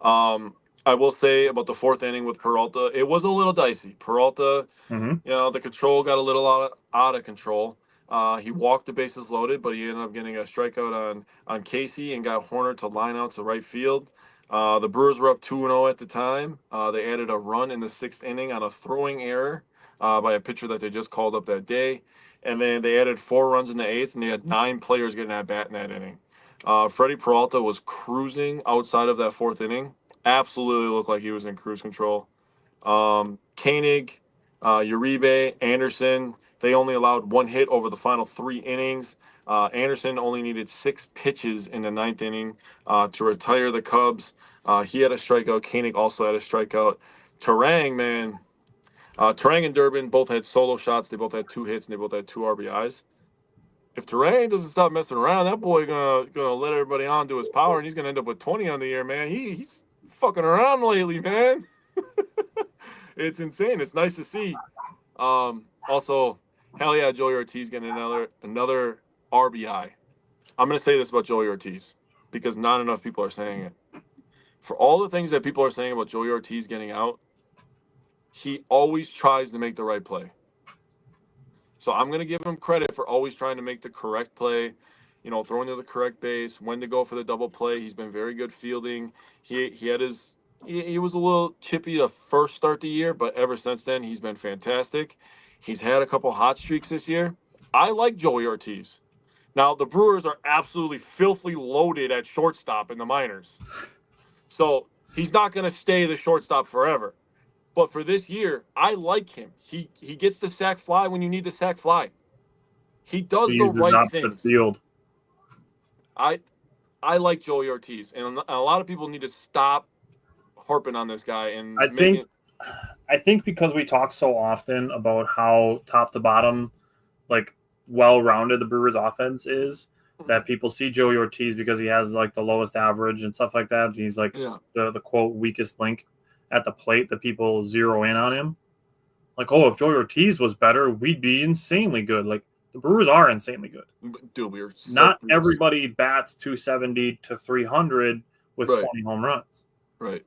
I will say about the 4th inning with Peralta, it was a little dicey. Peralta, the control got a little out of control. He walked the bases loaded, but he ended up getting a strikeout on Casey and got Horner to line out to right field. The Brewers were up 2-0 at the time. They added a run in the 6th inning on a throwing error by a pitcher that they just called up that day. And then they added 4 runs in the 8th, and they had 9 players getting at bat in that inning. Freddie Peralta was cruising outside of that 4th inning. Absolutely looked like he was in cruise control. Koenig, Uribe, Anderson, They only allowed 1 hit over the final 3 innings. Anderson only needed 6 pitches in the 9th inning to retire the Cubs. He had a strikeout. Koenig also had a strikeout. Terang, man. Terang and Durbin both had solo shots. They both had 2 hits, and they both had 2 RBIs. If Terang doesn't stop messing around, that boy gonna let everybody on to his power, and he's gonna end up with 20 on the year, man. He's fucking around lately, man. It's insane. It's nice to see. Also, hell yeah, Joey Ortiz getting another RBI. I'm gonna say this about Joey Ortiz because not enough people are saying it. For all the things that people are saying about Joey Ortiz getting out, he always tries to make the right play. So I'm going to give him credit for always trying to make the correct play, throwing to the correct base, when to go for the double play. He's been very good fielding. He was a little chippy to first start the year, but ever since then, he's been fantastic. He's had a couple hot streaks this year. I like Joey Ortiz. Now, the Brewers are absolutely filthy loaded at shortstop in the minors. So he's not going to stay the shortstop forever. But for this year, I like him. He gets the sac fly when you need the sac fly. He does the right things. Field. I like Joey Ortiz, and a lot of people need to stop harping on this guy. And I think because we talk so often about how top to bottom, like well-rounded the Brewers offense is, that people see Joey Ortiz because he has like the lowest average and stuff like that. He's like the quote weakest link at the plate that people zero in on him. Like, if Joey Ortiz was better, we'd be insanely good. Like, the Brewers are insanely good. Dude, we're not everybody bats 270 to 300 with 20 home runs. Right.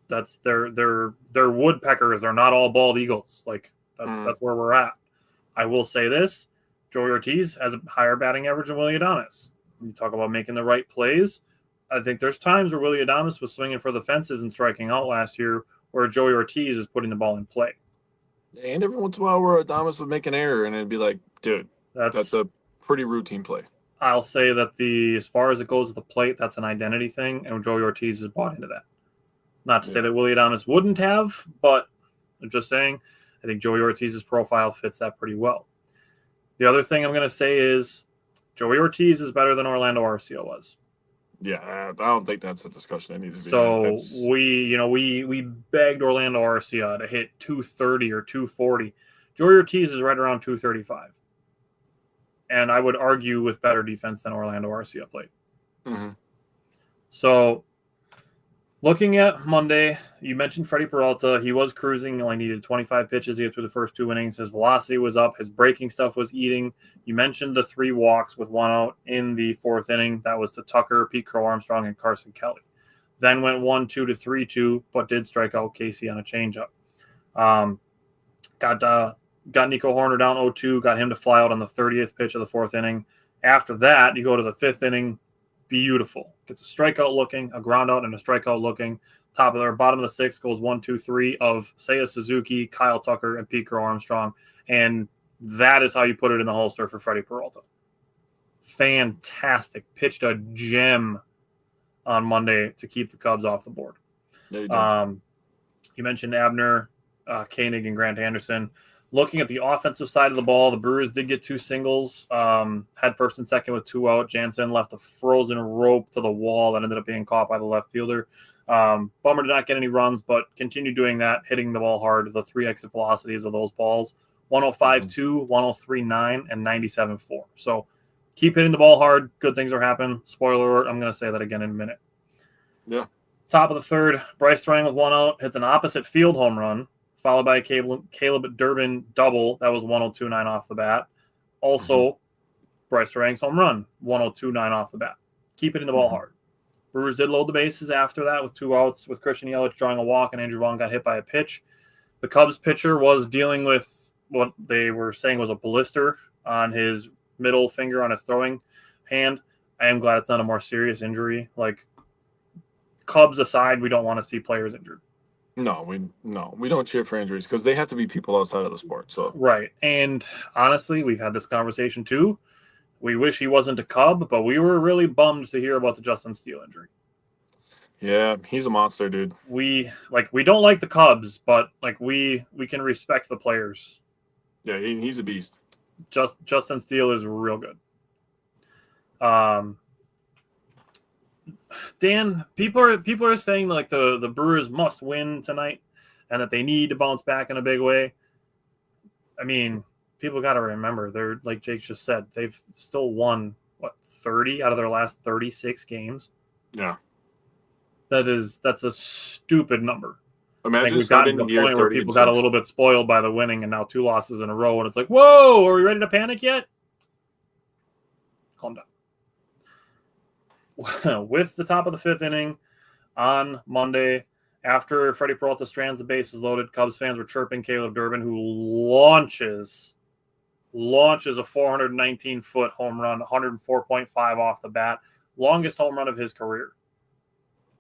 That's they're woodpeckers. They're not all bald eagles. Like, that's where we're at. I will say this: Joey Ortiz has a higher batting average than Willy Adames. You talk about making the right plays. I think there's times where Willy Adames was swinging for the fences and striking out last year, where Joey Ortiz is putting the ball in play. And every once in a while, where Adames would make an error, and it'd be like, dude, that's a pretty routine play. I'll say that as far as it goes at the plate, that's an identity thing, and Joey Ortiz has bought into that. Not to say that Willy Adames wouldn't have, but I'm just saying, I think Joey Ortiz's profile fits that pretty well. The other thing I'm going to say is Joey Ortiz is better than Orlando Arcia was. Yeah, I don't think that's a discussion that needs to be. So we begged Orlando Arcia to hit 230 or 240. Joey Ortiz is right around 235. And I would argue with better defense than Orlando Arcia played. Mm-hmm. So looking at Monday, you mentioned Freddie Peralta. He was cruising. He only needed 25 pitches to get through the first 2 innings. His velocity was up. His breaking stuff was eating. You mentioned the 3 walks with 1 out in the 4th inning. That was to Tucker, Pete Crow Armstrong, and Carson Kelly. Then went 1-2 to 3-2, but did strike out Casey on a changeup. Got Nico Horner down 0-2, got him to fly out on the 30th pitch of the 4th inning. After that, you go to the 5th inning. Beautiful. Gets a strikeout looking, a ground out, and a strikeout looking. Bottom of the 6th goes 1-2-3 of Seiya Suzuki, Kyle Tucker, and Pete Crow Armstrong. And that is how you put it in the holster for Freddie Peralta. Fantastic. Pitched a gem on Monday to keep the Cubs off the board. You mentioned Abner, Koenig, and Grant Anderson. Looking at the offensive side of the ball, the Brewers did get 2 singles, had first and second with 2 out. Jansen left a frozen rope to the wall that ended up being caught by the left fielder. Bummer did not get any runs, but continued doing that, hitting the ball hard. The 3 exit velocities of those balls, 105.2, 103.9, and 97.4. So keep hitting the ball hard. Good things are happening. Spoiler alert, I'm going to say that again in a minute. Yeah. Top of the 3rd, Bryce Strang with 1 out, hits an opposite field home run, followed by a Caleb Durbin double. That was 102.9 off the bat. Also, Bryce Strang's home run, 102.9 off the bat. Keep hitting the ball hard. Brewers did load the bases after that with 2 outs, with Christian Yelich drawing a walk, and Andrew Vaughn got hit by a pitch. The Cubs pitcher was dealing with what they were saying was a blister on his middle finger on his throwing hand. I am glad it's not a more serious injury. Like, Cubs aside, we don't want to see players injured. No, we don't cheer for injuries because they have to be people outside of the sport. So right, and honestly, we've had this conversation too. We wish he wasn't a Cub, but we were really bummed to hear about the Justin Steele injury. Yeah, he's a monster, dude. We don't like the Cubs, but like we can respect the players. Yeah, he's a beast. Justin Steele is real good. Dan, people are saying like the Brewers must win tonight and that they need to bounce back in a big way. I mean, people got to remember, they're like Jake just said, they've still won 30 out of their last 36 games. Yeah. That's a stupid number. Imagine we've gotten to the point where people got a little bit spoiled by the winning, and now 2 losses in a row, and it's like, whoa, are we ready to panic yet? Calm down. With the top of the 5th inning on Monday, after Freddie Peralta strands the bases loaded, Cubs fans were chirping Caleb Durbin, who launches a 419-foot home run, 104.5 off the bat, longest home run of his career.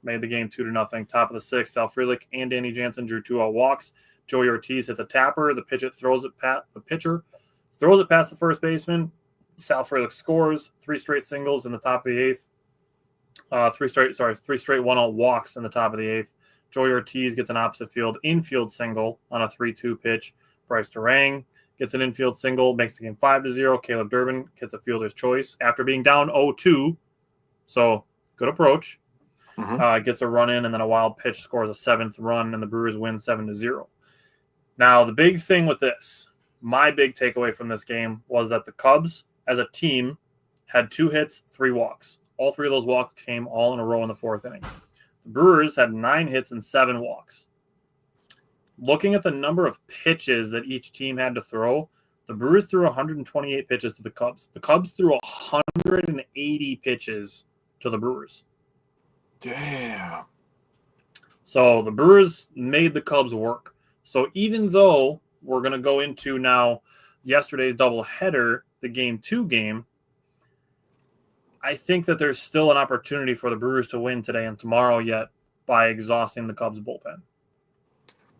Made the game 2-0. Top of the 6th, Al Frelick and Danny Jansen drew 2 out walks. Joey Ortiz hits a tapper. The pitcher throws it past the first baseman. Sal Frelick scores 3 straight singles in the top of the 8th. 3 straight 1-out walks in the top of the 8th. Joey Ortiz gets an opposite field infield single on a 3-2 pitch. Bryce Durang gets an infield single, makes the game 5-0. Caleb Durbin gets a fielder's choice after being down 0-2. So good approach. Gets a run in, and then a wild pitch scores a 7th run, and the Brewers win 7-0. Now, the big thing with this, my big takeaway from this game was that the Cubs, as a team, had 2 hits, 3 walks. All 3 of those walks came all in a row in the 4th inning. The Brewers had 9 hits and 7 walks. Looking at the number of pitches that each team had to throw, the Brewers threw 128 pitches to the Cubs. The Cubs threw 180 pitches to the Brewers. Damn. So the Brewers made the Cubs work. So even though we're going to go into now yesterday's doubleheader, the Game 2 game, I think that there's still an opportunity for the Brewers to win today and tomorrow yet by exhausting the Cubs bullpen.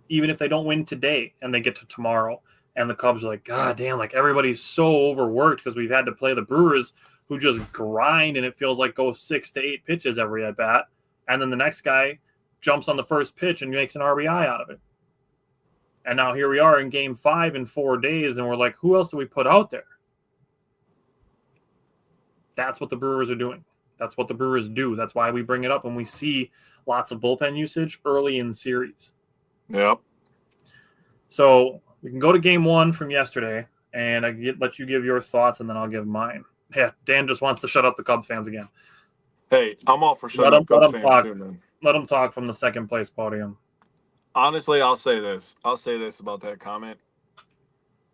Even if they don't win today and they get to tomorrow and the Cubs are like, God damn, like everybody's so overworked because we've had to play the Brewers who just grind and it feels like go 6 to 8 pitches every at bat. And then the next guy jumps on the first pitch and makes an RBI out of it. And now here we are in Game 5 in 4 days, and we're like, who else do we put out there? That's what the Brewers are doing. That's what the Brewers do. That's why we bring it up when we see lots of bullpen usage early in the series. Yep. So we can go to Game 1 from yesterday, and let you give your thoughts, and then I'll give mine. Yeah, Dan just wants to shut up the Cubs fans again. Hey, I'm all for shutting up Cubs fans too, man. Let them talk from the second place podium. Honestly, I'll say this. About that comment.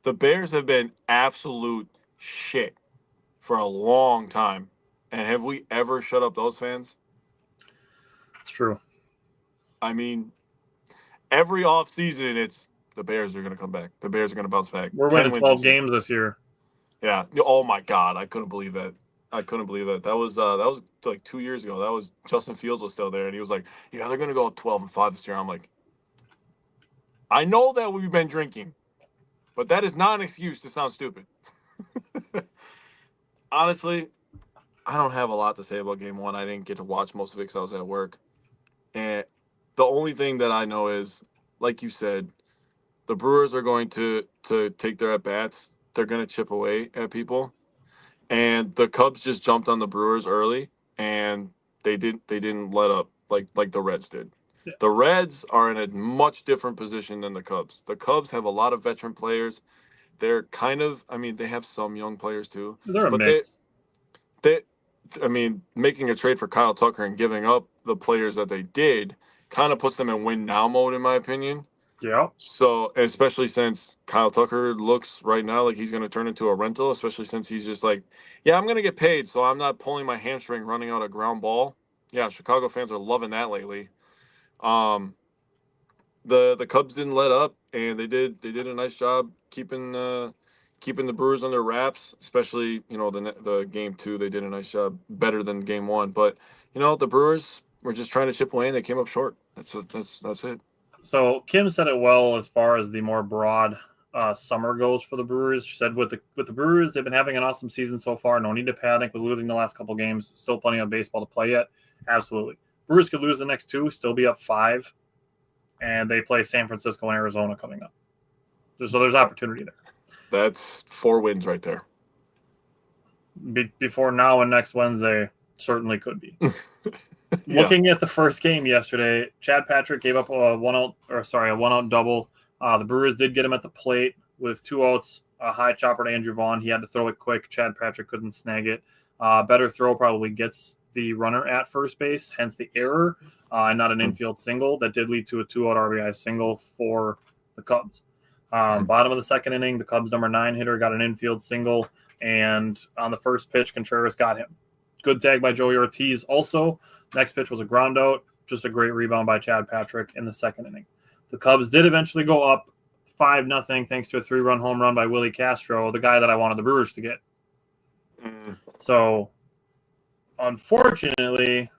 The Bears have been absolute shit for a long time. And have we ever shut up those fans? It's true. I mean, every offseason, it's the Bears are going to come back. The Bears are going to bounce back. We're winning 12 games this year. Yeah. Oh, my God. I couldn't believe that. That was like 2 years ago. That was Justin Fields was still there, and he was like, yeah, they're going to go 12-5 this year. I'm like, I know that we've been drinking, but that is not an excuse to sound stupid. Honestly, I don't have a lot to say about Game 1. I didn't get to watch most of it because I was at work. And the only thing that I know is, like you said, the Brewers are going to take their at-bats. They're going to chip away at people. And the Cubs just jumped on the Brewers early, and they didn't let up like the Reds did. Yeah. The Reds are in a much different position than the Cubs. The Cubs have a lot of veteran players. They're kind of, they have some young players too. They're a mix. Making a trade for Kyle Tucker and giving up the players that they did kind of puts them in win now mode, in my opinion. Yeah. So, especially since Kyle Tucker looks right now like he's going to turn into a rental, especially since he's just like, yeah, I'm going to get paid, so I'm not pulling my hamstring running out a ground ball. Yeah, Chicago fans are loving that lately. The Cubs didn't let up, and they did a nice job keeping the Brewers under wraps, especially, the Game 2. They did a nice job, better than Game 1. But, the Brewers were just trying to chip away, and they came up short. That's it. So Kim said it well as far as the more broad summer goes for the Brewers. She said with the Brewers, they've been having an awesome season so far. No need to panic with losing the last couple games. Still plenty of baseball to play yet. Absolutely. Brewers could lose the next 2, still be up 5, and they play San Francisco and Arizona coming up. So there's opportunity there. That's 4 wins right there. Before now and next Wednesday, certainly could be. Yeah. Looking at the first game yesterday, Chad Patrick gave up a one-out double. The Brewers did get him at the plate with 2 outs, a high chopper to Andrew Vaughn. He had to throw it quick. Chad Patrick couldn't snag it. Better throw probably gets the runner at first base, hence the error, and not an infield single. That did lead to a 2-out RBI single for the Cubs. Bottom of the second inning, the Cubs' number 9 hitter got an infield single, and on the first pitch, Contreras got him. Good tag by Joey Ortiz. Also, next pitch was a ground out. Just a great rebound by Chad Patrick in the second inning. The Cubs did eventually go up 5-0 thanks to a 3-run home run by Willie Castro, the guy that I wanted the Brewers to get. So, unfortunately,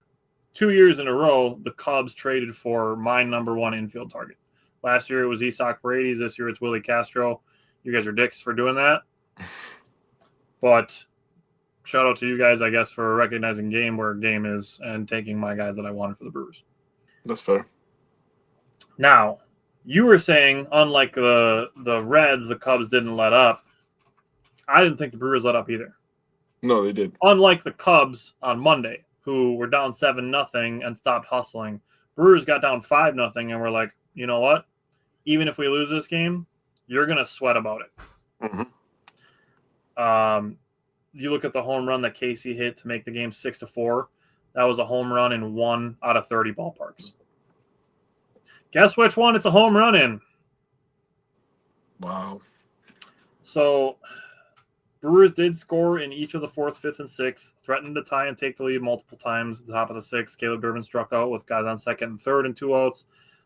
2 years in a row, the Cubs traded for my number 1 infield target. Last year it was Isak Paredes. This year it's Willie Castro. You guys are dicks for doing that. But shout out to you guys, I guess, for recognizing game where game is and taking my guys that I wanted for the Brewers. That's fair. Now, you were saying, unlike the Reds, the Cubs didn't let up. I didn't think the Brewers let up either. No, they did. Unlike the Cubs on Monday, who were down 7-0 and stopped hustling. Brewers got down 5-0 and were like, you know what? Even if we lose this game, you're going to sweat about it. Mm-hmm. You look at the home run that Casey hit to make the game 6-4. That was a home run in 1 out of 30 ballparks. Guess which one it's a home run in? Wow. So, Brewers did score in each of the 4th, 5th, and 6th, threatened to tie and take the lead multiple times. At the top of the 6th, Caleb Durbin struck out with guys on 2nd and 3rd and 2 outs.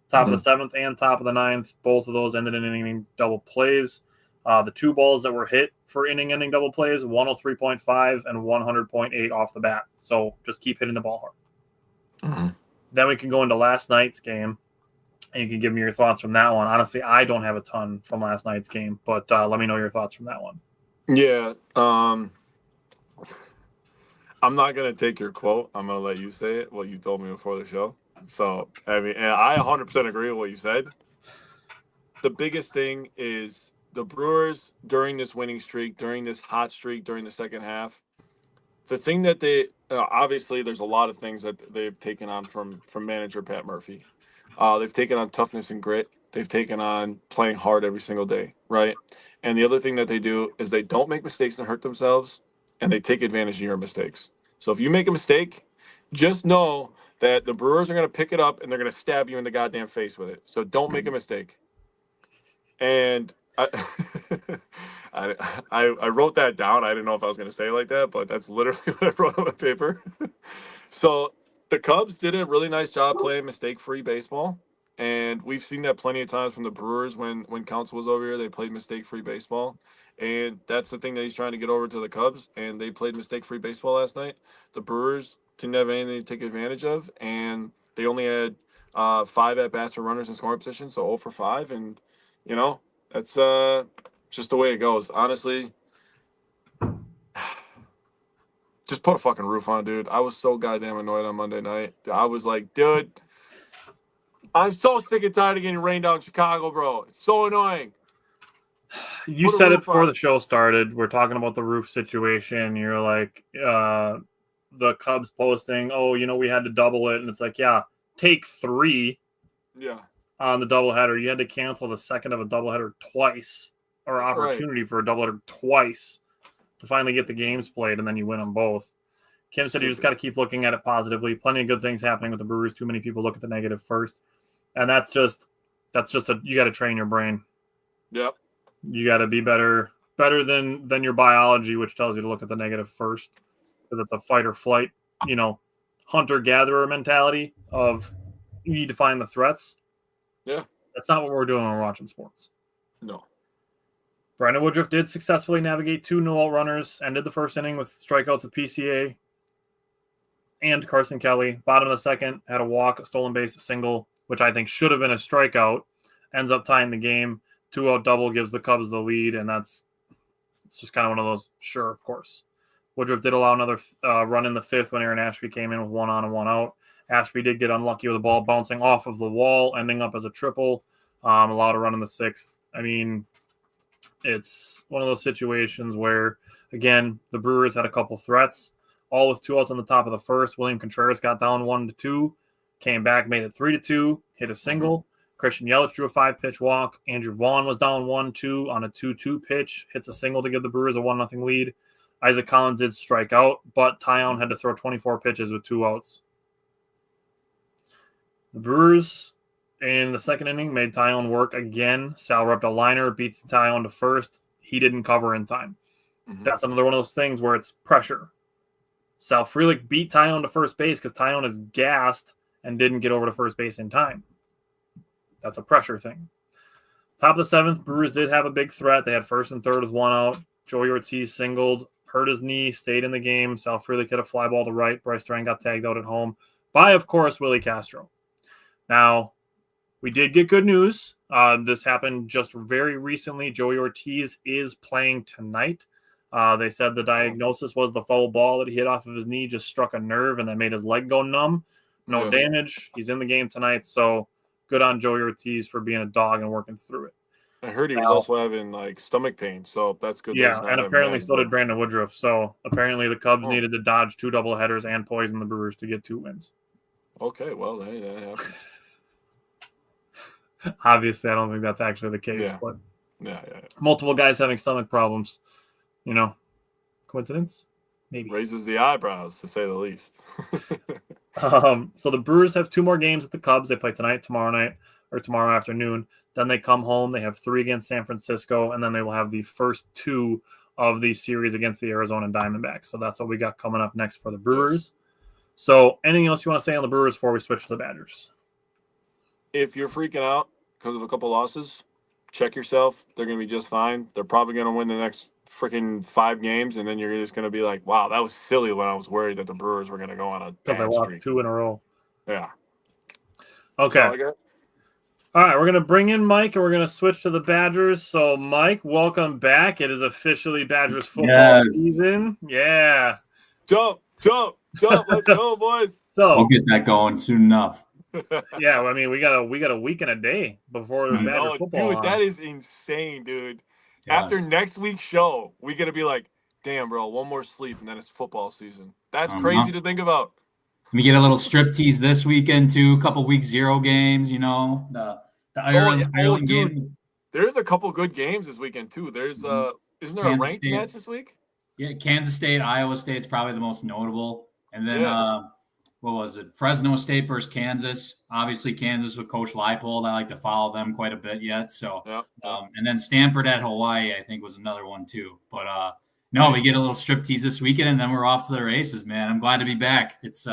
Top of the 7th and top of the 9th, both of those ended in inning double plays. The 2 balls that were hit for inning-ending double plays, 103.5 and 100.8 off the bat. So just keep hitting the ball hard. Mm-hmm. Then we can go into last night's game, and you can give me your thoughts from that one. Honestly, I don't have a ton from last night's game, but let me know your thoughts from that one. Yeah. I'm not going to take your quote. I'm going to let you say it, what you told me before the show. So, I mean, and I 100% agree with what you said. The biggest thing is the Brewers, during this winning streak, during this hot streak, during the second half, the thing that they obviously there's a lot of things that they've taken on from manager Pat Murphy. They've taken on toughness and grit. They've taken on playing hard every single day, right? And the other thing that they do is they don't make mistakes and hurt themselves, and they take advantage of your mistakes. So if you make a mistake, just know that the Brewers are going to pick it up and they're going to stab you in the goddamn face with it. So don't make a mistake. And I wrote that down. I didn't know if I was going to say it like that, but that's literally what I wrote on my paper. So the Cubs did a really nice job playing mistake-free baseball. And we've seen that plenty of times from the Brewers when Counsell was over here. They played mistake-free baseball. And that's the thing that he's trying to get over to the Cubs. And they played mistake-free baseball last night. The Brewers didn't have anything to take advantage of. And they only had 5 at-bats for runners in scoring position, so 0 for 5. And, you know, that's just the way it goes. Honestly, just put a fucking roof on, dude. I was so goddamn annoyed on Monday night. I was like, dude, I'm so sick and tired of getting rained out in Chicago, bro. It's so annoying. You said it before the show started. We're talking about the roof situation. You're like, the Cubs posting, oh, you know, we had to double it. And it's like, yeah, take 3 on the doubleheader. You had to cancel the second of a doubleheader twice, or opportunity for a doubleheader twice to finally get the games played, and then you win them both. Kim said you just got to keep looking at it positively. Plenty of good things happening with the Brewers. Too many people look at the negative first. And that's just you got to train your brain. Yep. You got to be better than your biology, which tells you to look at the negative first, because it's a fight or flight, you know, hunter-gatherer mentality of you need to find the threats. Yeah. That's not what we're doing when we're watching sports. No. Brandon Woodruff did successfully navigate 2 no-out runners, ended the first inning with strikeouts of PCA and Carson Kelly. Bottom of the second, had a walk, a stolen base, a single, which I think should have been a strikeout. Ends up tying the game. 2-out double gives the Cubs the lead, and it's just kind of one of those, sure, of course. Woodruff did allow another run in the 5th when Aaron Ashby came in with 1 on and 1 out. Ashby did get unlucky with the ball bouncing off of the wall, ending up as a triple. Allowed a run in the 6th. I mean, It's one of those situations where, again, the Brewers had a couple threats, all with 2 outs on the top of the first. William Contreras got down 1-2, came back, made it 3-2, hit a single. Christian Yelich drew a 5-pitch walk. Andrew Vaughn was down 1-2 on a 2-2 pitch, hits a single to give the Brewers a 1-0 lead. Isaac Collins did strike out, but Taillon had to throw 24 pitches with 2 outs. The Brewers in the second inning made Taillon work again. Sal ripped a liner, beats Taillon to first. He didn't cover in time. That's another one of those things where it's pressure. Sal Frelick beat Taillon to first base because Taillon is gassed and didn't get over to first base in time. That's a pressure thing. Top of the seventh, Brewers did have a big threat. They had first and third with 1 out. Joey Ortiz singled, hurt his knee, stayed in the game. Sal Frelick hit a fly ball to right. Bryce Duran got tagged out at home by, of course, Willie Castro. Now, we did get good news. This happened just very recently. Joey Ortiz is playing tonight. They said the diagnosis was the foul ball that he hit off of his knee just struck a nerve and that made his leg go numb. No damage. He's in the game tonight, so good on Joey Ortiz for being a dog and working through it. I heard he was also having like stomach pain, so that's good. Yeah, and apparently so did Brandon Woodruff. So apparently the Cubs needed to dodge 2 doubleheaders and poison the Brewers to get 2 wins. Okay, well, hey, that happens. Obviously, I don't think that's actually the case, but yeah. Multiple guys having stomach problems, coincidence? Maybe. Raises the eyebrows, to say the least. So the Brewers have 2 more games at the Cubs. They play tonight, tomorrow afternoon. Then they come home. They have 3 against San Francisco, and then they will have the first 2 of the series against the Arizona Diamondbacks. So that's what we got coming up next for the Brewers. So anything else you want to say on the Brewers before we switch to the Badgers? If you're freaking out because of a couple losses, check yourself. They're going to be just fine. They're probably going to win the next freaking 5 games, and then you're just going to be like, wow, that was silly when I was worried that the Brewers were going to go on a because I lost 2 in a row. Yeah. Okay. All right, we're going to bring in Mike, and we're going to switch to the Badgers. So, Mike, welcome back. It is officially Badgers football season. Yeah. Jump. Let's go, boys. So we'll get that going soon enough. Yeah, I mean, we got a week and a day before there's Badger football. Dude, that is insane, dude. Yes. After next week's show, we're going to be like, damn, bro, 1 more sleep, and then it's football season. That's crazy to think about. We get a little strip tease this weekend, too. A couple week 0 games, the Ireland game. There's a couple good games this weekend, too. There's isn't there a ranked match this week? Yeah, Kansas State, Iowa State's probably the most notable. And then, what was it? Fresno State versus Kansas. Obviously, Kansas with Coach Leipold. I like to follow them quite a bit yet. So, and then Stanford at Hawaii, I think, was another one, too. But, no, we get a little strip tease this weekend, and then we're off to the races, man. I'm glad to be back. It's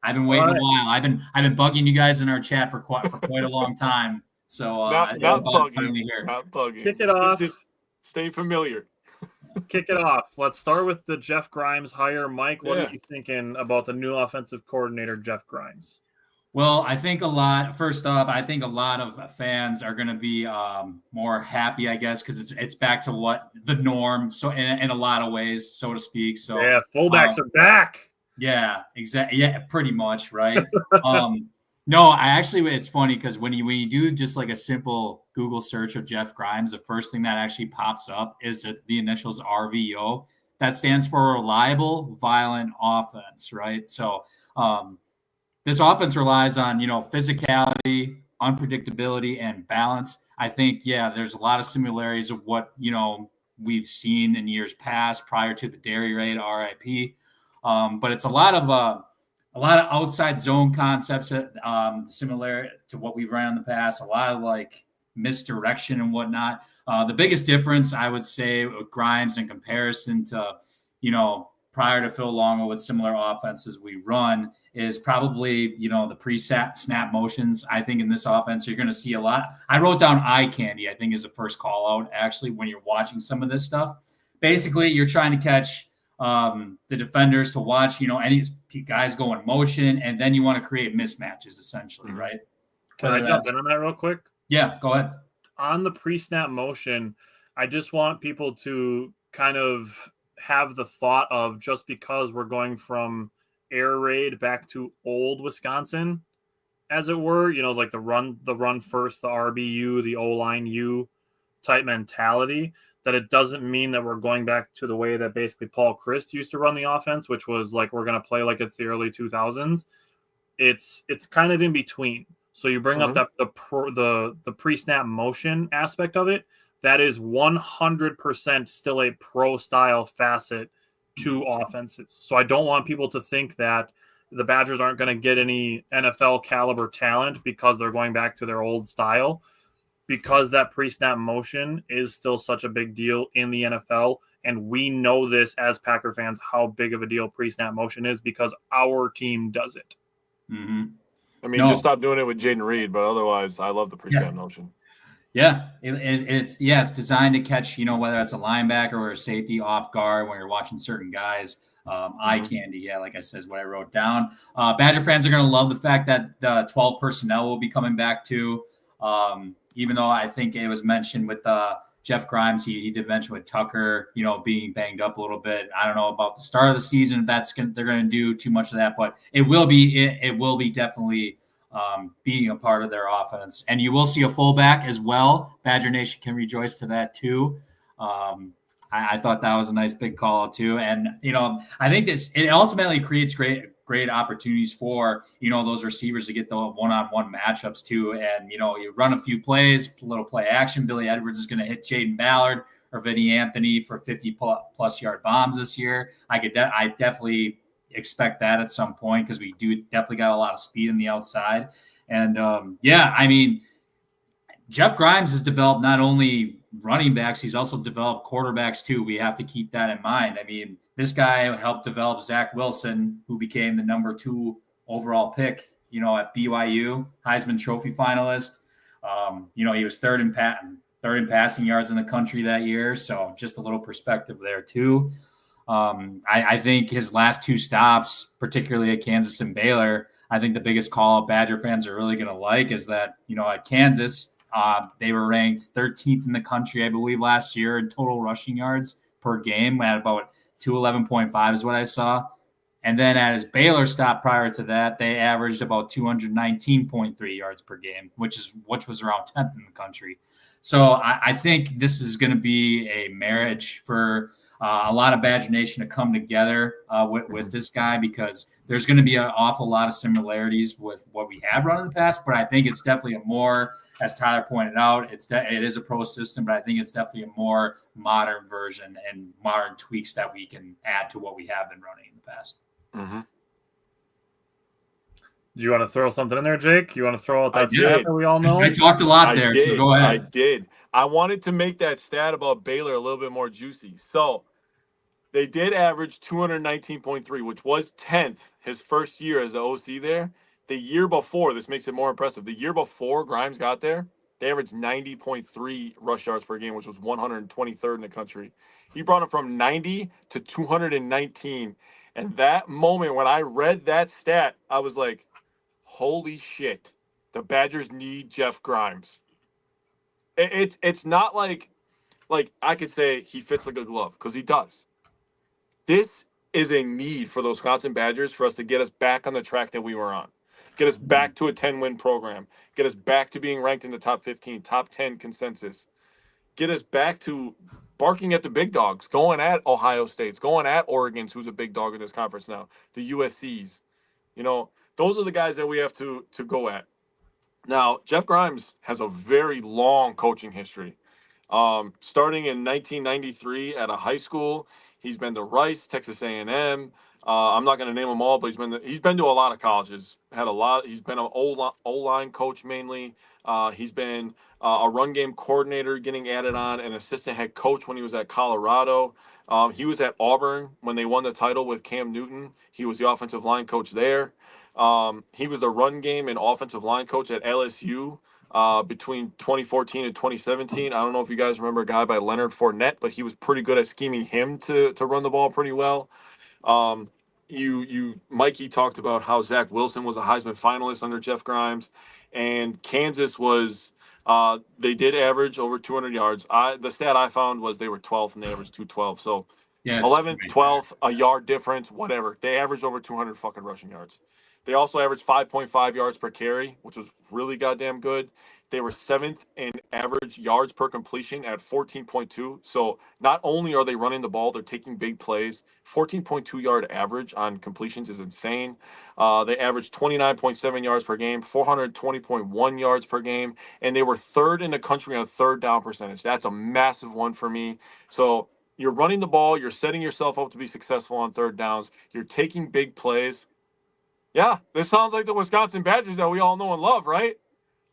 I've been waiting a while. I've been bugging you guys in our chat for quite a long time. So not bugging. Kick it off. Just stay familiar. Kick it off. Let's start with the Jeff Grimes hire. Mike, what are you thinking about the new offensive coordinator, Jeff Grimes? Well, I think a lot of fans are going to be more happy, I guess, because it's back to what the norm. So in a lot of ways, so to speak. So yeah, fullbacks are back. Yeah, exactly. Yeah, pretty much, right? No, it's funny because when you do just like a simple Google search of Jeff Grimes, the first thing that actually pops up is the initials RVO. That stands for Reliable Violent Offense, right? So this offense relies on, physicality, unpredictability, and balance. I think, there's a lot of similarities of what, we've seen in years past prior to the Dairy Raid, RIP. But it's a lot of outside zone concepts similar to what we've run in the past, a lot of like misdirection and whatnot. The biggest difference, I would say, with Grimes in comparison to, prior to Phil Longo with similar offenses we run is probably, the pre-snap motions. I think in this offense, you're going to see a lot. I wrote down eye candy, I think is the first call out, actually, when you're watching some of this stuff. Basically, you're trying to catch the defenders to watch, any guys go in motion, and then you want to create mismatches, essentially, right? Can I jump in on that real quick? Yeah, go ahead. On the pre-snap motion, I just want people to kind of have the thought of just because we're going from air raid back to old Wisconsin, as it were, like the run first, the RBU, the O-line U, type mentality, that it doesn't mean that we're going back to the way that basically Paul Chryst used to run the offense, which was like, we're going to play like it's the early 2000s. It's kind of in between. So you bring up that the pre-snap motion aspect of it. That is 100% still a pro style facet to offenses. So I don't want people to think that the Badgers aren't going to get any NFL caliber talent because they're going back to their old style, because that pre-snap motion is still such a big deal in the NFL. And we know this as Packer fans, how big of a deal pre-snap motion is, because our team does it. Mm-hmm. I mean, just stop doing it with Jaden Reed, but otherwise, I love the pre-snap motion. Yeah, it's designed to catch, whether it's a linebacker or a safety off guard when you're watching certain guys. Eye candy, like I said, is what I wrote down. Badger fans are going to love the fact that the 12 personnel will be coming back too. Even though I think it was mentioned with Jeff Grimes, he did mention with Tucker, being banged up a little bit. I don't know about the start of the season if they're going to do too much of that, but it will be definitely being a part of their offense. And you will see a fullback as well. Badger Nation can rejoice to that too. I thought that was a nice big call out too. And, I think it ultimately creates great opportunities for, those receivers to get the one-on-one matchups too. And, you run a few plays, a little play action. Billy Edwards is going to hit Jaden Ballard or Vinny Anthony for 50-plus yard bombs this year. I definitely expect that at some point, because we do definitely got a lot of speed in the outside. And Jeff Grimes has developed not only running backs, he's also developed quarterbacks too. We have to keep that in mind. I mean, this guy helped develop Zach Wilson, who became the number 2 overall pick, at BYU, Heisman Trophy finalist. He was third in passing yards in the country that year. So just a little perspective there too. I think his last 2 stops, particularly at Kansas and Baylor, I think the biggest call Badger fans are really going to like is that, at Kansas, they were ranked 13th in the country, I believe, last year in total rushing yards per game at about 211.5 is what I saw. And then at his Baylor stop prior to that, they averaged about 219.3 yards per game, which was around 10th in the country. So I think this is going to be a marriage for a lot of Badger Nation to come together with this guy, because there's going to be an awful lot of similarities with what we have run in the past. But I think it's definitely a more, as Tyler pointed out, it is a pro system, but I think it's definitely a more modern version and modern tweaks that we can add to what we have been running in the past. Mm-hmm. Do you want to throw something in there, Jake? You want to throw out that stat that we all know? I talked a lot there, so go ahead. I did. I wanted to make that stat about Baylor a little bit more juicy. So they did average 219.3, which was 10th his first year as the OC there. The year before, this makes it more impressive. The year before Grimes got there, they averaged 90.3 rush yards per game, which was 123rd in the country. He brought it from 90 to 219. And that moment when I read that stat, I was like, holy shit, the Badgers need Jeff Grimes. It's not like I could say he fits like a glove, because he does. This is a need for the Wisconsin Badgers for us to get us back on the track that we were on. Get us back to a 10-win program. Get us back to being ranked in the top 15, top 10 consensus. Get us back to barking at the big dogs, going at Ohio State's, going at Oregon's, who's a big dog in this conference now, the USC's. Those are the guys that we have to go at. Now, Jeff Grimes has a very long coaching history. Starting in 1993 at a high school, he's been to Rice, Texas A&M. I'm not going to name them all, but he's been to a lot of colleges. He's been an O-line coach mainly. He's been a run game coordinator, getting added on, an assistant head coach when he was at Colorado. He was at Auburn when they won the title with Cam Newton. He was the offensive line coach there. He was the run game and offensive line coach at LSU between 2014 and 2017. I don't know if you guys remember a guy by Leonard Fournette, but he was pretty good at scheming him to run the ball pretty well. Mikey talked about how Zach Wilson was a Heisman finalist under Jeff Grimes, and Kansas was they did average over 200 yards. The stat I found was they were 12th and they averaged 212. So 11th, 12th, a yard difference, whatever. They averaged over 200 fucking rushing yards. They also averaged 5.5 yards per carry, which was really goddamn good. They were 7th in average yards per completion at 14.2. So not only are they running the ball, they're taking big plays. 14.2 yard average on completions is insane. They averaged 29.7 yards per game, 420.1 yards per game, and they were 3rd in the country on third down percentage. That's a massive one for me. So you're running the ball, you're setting yourself up to be successful on third downs, you're taking big plays. Yeah, this sounds like the Wisconsin Badgers that we all know and love, right?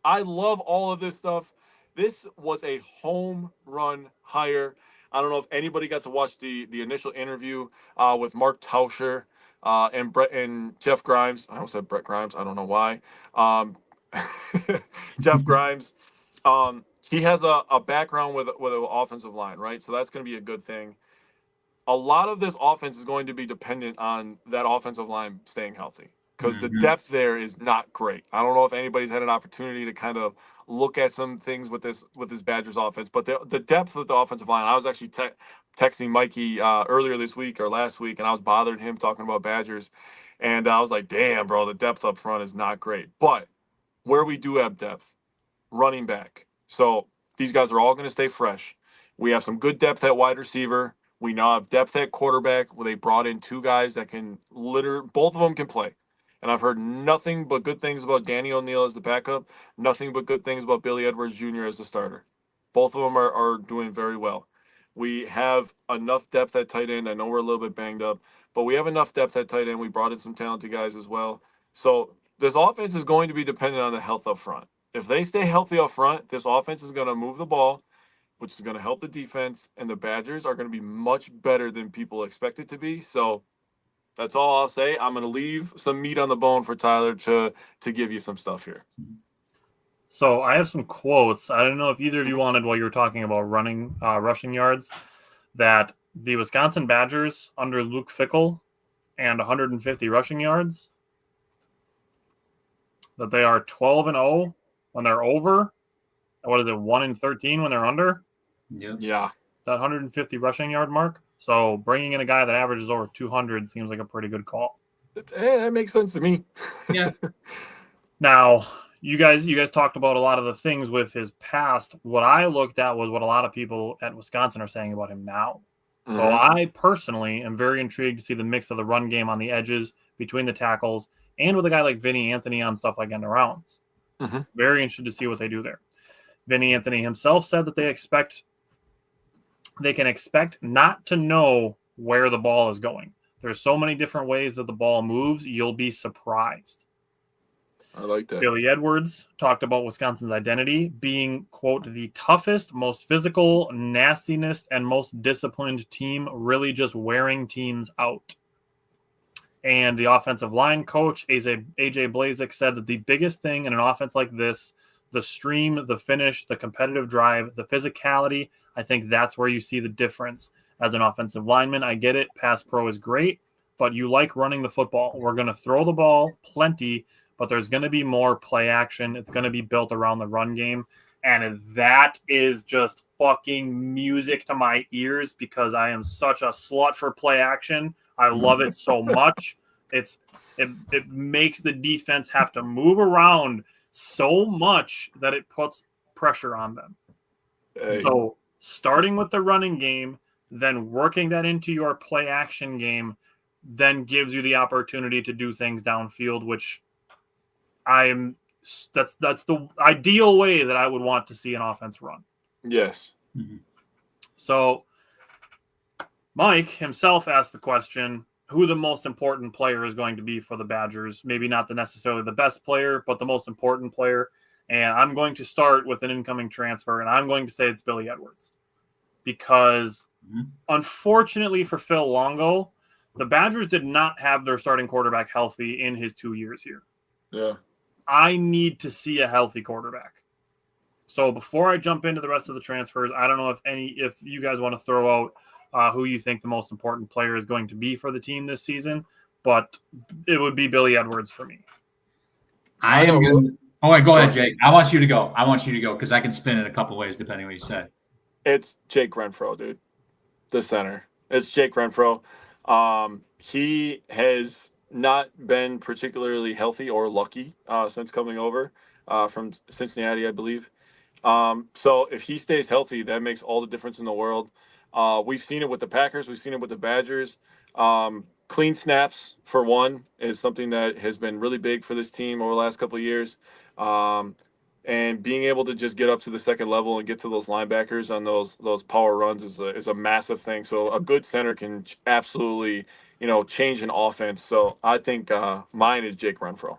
I love all of this stuff. This was a home run hire. I don't know if anybody got to watch the initial interview with Mark Tauscher and Jeff Grimes. I almost said Brett Grimes. I don't know why. Jeff Grimes. He has a background with an offensive line, right? So that's going to be a good thing. A lot of this offense is going to be dependent on that offensive line staying healthy because the depth there is not great. I don't know if anybody's had an opportunity to kind of look at some things with this Badgers offense, but the depth of the offensive line. I was actually texting Mikey earlier this week or last week, and I was bothering him talking about Badgers, and I was like, "Damn, bro, the depth up front is not great." But where we do have depth, running back. So these guys are all going to stay fresh. We have some good depth at wide receiver. We now have depth at quarterback where they brought in 2 guys that can both of them can play. And I've heard nothing but good things about Danny O'Neal as the backup, nothing but good things about Billy Edwards Jr. as the starter. Both of them are doing very well. We have enough depth at tight end. I know we're a little bit banged up, but we have enough depth at tight end. We brought in some talented guys as well. So this offense is going to be dependent on the health up front. If they stay healthy up front, this offense is going to move the ball, which is going to help the defense, and the Badgers are going to be much better than people expect it to be. So that's all I'll say. I'm going to leave some meat on the bone for Tyler to give you some stuff here. So I have some quotes. I don't know if either of you wanted, while you were talking about rushing yards, that the Wisconsin Badgers under Luke Fickell and 150 rushing yards, that they are 12-0 when they're over. What is it, 1-13 when they're under? Yeah. That 150 rushing yard mark. So bringing in a guy that averages over 200 seems like a pretty good call. That makes sense to me. Yeah. Now, you guys talked about a lot of the things with his past. What I looked at was what a lot of people at Wisconsin are saying about him now. So I personally am very intrigued to see the mix of the run game on the edges between the tackles and with a guy like Vinny Anthony on stuff like end arounds. Very interested to see what they do there. Vinny Anthony himself said that they can expect not to know where the ball is going. There's so many different ways that the ball moves, you'll be surprised. I like that. Billy Edwards talked about Wisconsin's identity being, quote, the toughest, most physical, nastiest, and most disciplined team, really just wearing teams out. And the offensive line coach, AJ Blazik, said that the biggest thing in an offense like this, the stream, the finish, the competitive drive, the physicality, I think that's where you see the difference as an offensive lineman. I get it. Pass pro is great, but you like running the football. We're going to throw the ball plenty, but there's going to be more play action. It's going to be built around the run game. And that is just fucking music to my ears because I am such a slut for play action. I love it so much. It makes the defense have to move around so much that it puts pressure on them. Hey. So starting with the running game, then working that into your play action game, then gives you the opportunity to do things downfield, which that's the ideal way that I would want to see an offense run. Yes. So Mike himself asked the question, who the most important player is going to be for the Badgers. Maybe not necessarily the best player, but the most important player. And I'm going to start with an incoming transfer, and I'm going to say it's Billy Edwards. Because unfortunately for Phil Longo, the Badgers did not have their starting quarterback healthy in his 2 years here. Yeah. I need to see a healthy quarterback. So before I jump into the rest of the transfers, I don't know if you guys want to throw out who you think the most important player is going to be for the team this season, but it would be Billy Edwards for me. I am good. Oh, wait, go ahead, Jake. I want you to go because I can spin it a couple ways depending on what you said. It's Jake Renfro, dude. The center. It's Jake Renfro. He has not been particularly healthy or lucky since coming over from Cincinnati, I believe. So if he stays healthy, that makes all the difference in the world. We've seen it with the Packers. We've seen it with the Badgers. Clean snaps, for one, is something that has been really big for this team over the last couple of years. And being able to just get up to the second level and get to those linebackers on those power runs is a massive thing. So a good center can absolutely, change an offense. So I think mine is Jake Renfro.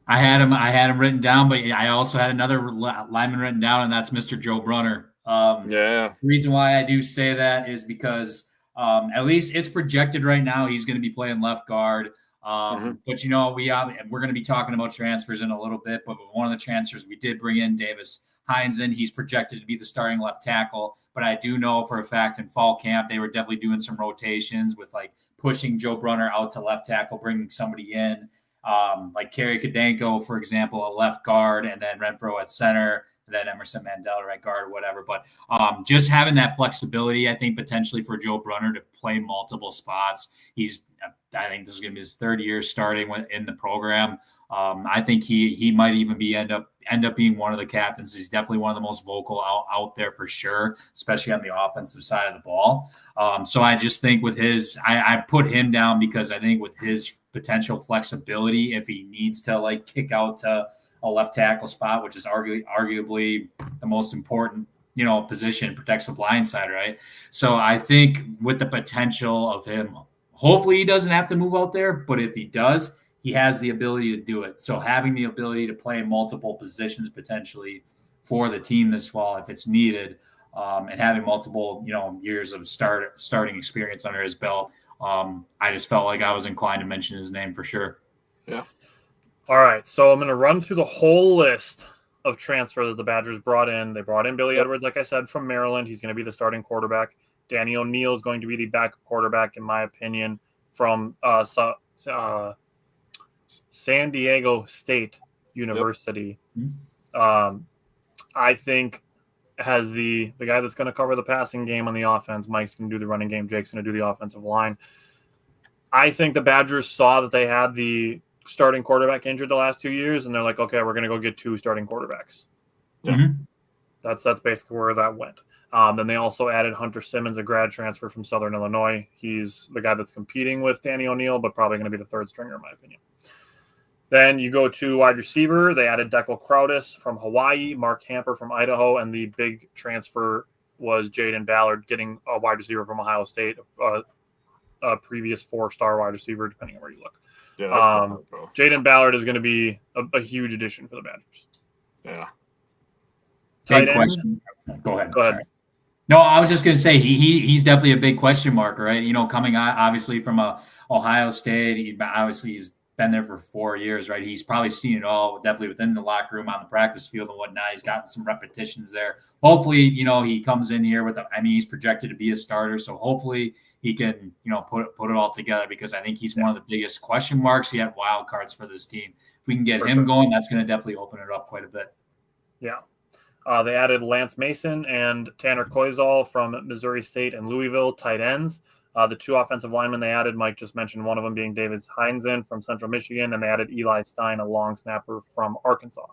I had him written down, but I also had another lineman written down, and that's Mr. Joe Brunner. Yeah. The reason why I do say that is because at least it's projected right now he's going to be playing left guard. But we're going to be talking about transfers in a little bit. But one of the transfers we did bring in Davis Hines in. He's projected to be the starting left tackle. But I do know for a fact in fall camp they were definitely doing some rotations with like pushing Joe Brunner out to left tackle, bringing somebody in. Like Kerry Kadenko, for example, a left guard, and then Renfro at center, and then Emerson Mandel right guard or whatever. But just having that flexibility, I think potentially for Joe Brunner to play multiple spots. I think this is going to be his third year starting in the program. I think he might even end up being one of the captains. He's definitely one of the most vocal out there for sure, especially on the offensive side of the ball. So I just think with I put him down because I think with his potential flexibility, if he needs to like kick out to a left tackle spot, which is arguably the most important, position, protects the blind side, right? So I think with the potential of him, hopefully he doesn't have to move out there, but if he does, he has the ability to do it. So having the ability to play multiple positions potentially for the team this fall, if it's needed, and having multiple, years of starting experience under his belt, I just felt like I was inclined to mention his name for sure. Yeah. All right, so I'm going to run through the whole list of transfers that the Badgers brought in. They brought in Billy Edwards, like I said, from Maryland. He's going to be the starting quarterback. Danny O'Neal is going to be the backup quarterback, in my opinion, from San Diego State University. Yep. I think has the guy that's going to cover the passing game on the offense. Mike's going to do the running game. Jake's going to do the offensive line. I think the Badgers saw that they had the starting quarterback injured the last 2 years, and they're like, okay, we're going to go get two starting quarterbacks. Yeah. Mm-hmm. That's basically where that went. Then they also added Hunter Simmons, a grad transfer from Southern Illinois. He's the guy that's competing with Danny O'Neal, but probably going to be the third stringer, in my opinion. Then you go to wide receiver. They added Declan Crowdis from Hawaii, Mark Hamper from Idaho, and the big transfer was Jaden Ballard getting a wide receiver from Ohio State, a previous 4-star wide receiver, depending on where you look. Yeah, Jaden Ballard is going to be a huge addition for the Badgers. Yeah. Big question. Go ahead. Sorry. No, I was just going to say he's definitely a big question mark, right? Coming obviously from Ohio State, he's been there for 4 years, right? He's probably seen it all, definitely within the locker room, on the practice field and whatnot. He's gotten some repetitions there. Hopefully, he comes in here he's projected to be a starter, so hopefully he can, put it all together, because I think he's one of the biggest question marks, yet wild cards for this team. If we can get him going, that's going to definitely open it up quite a bit. Yeah. They added Lance Mason and Tanner Koizal from Missouri State and Louisville, tight ends. The two offensive linemen they added, Mike just mentioned one of them being Davis Heinzen from Central Michigan, and they added Eli Stein, a long snapper from Arkansas.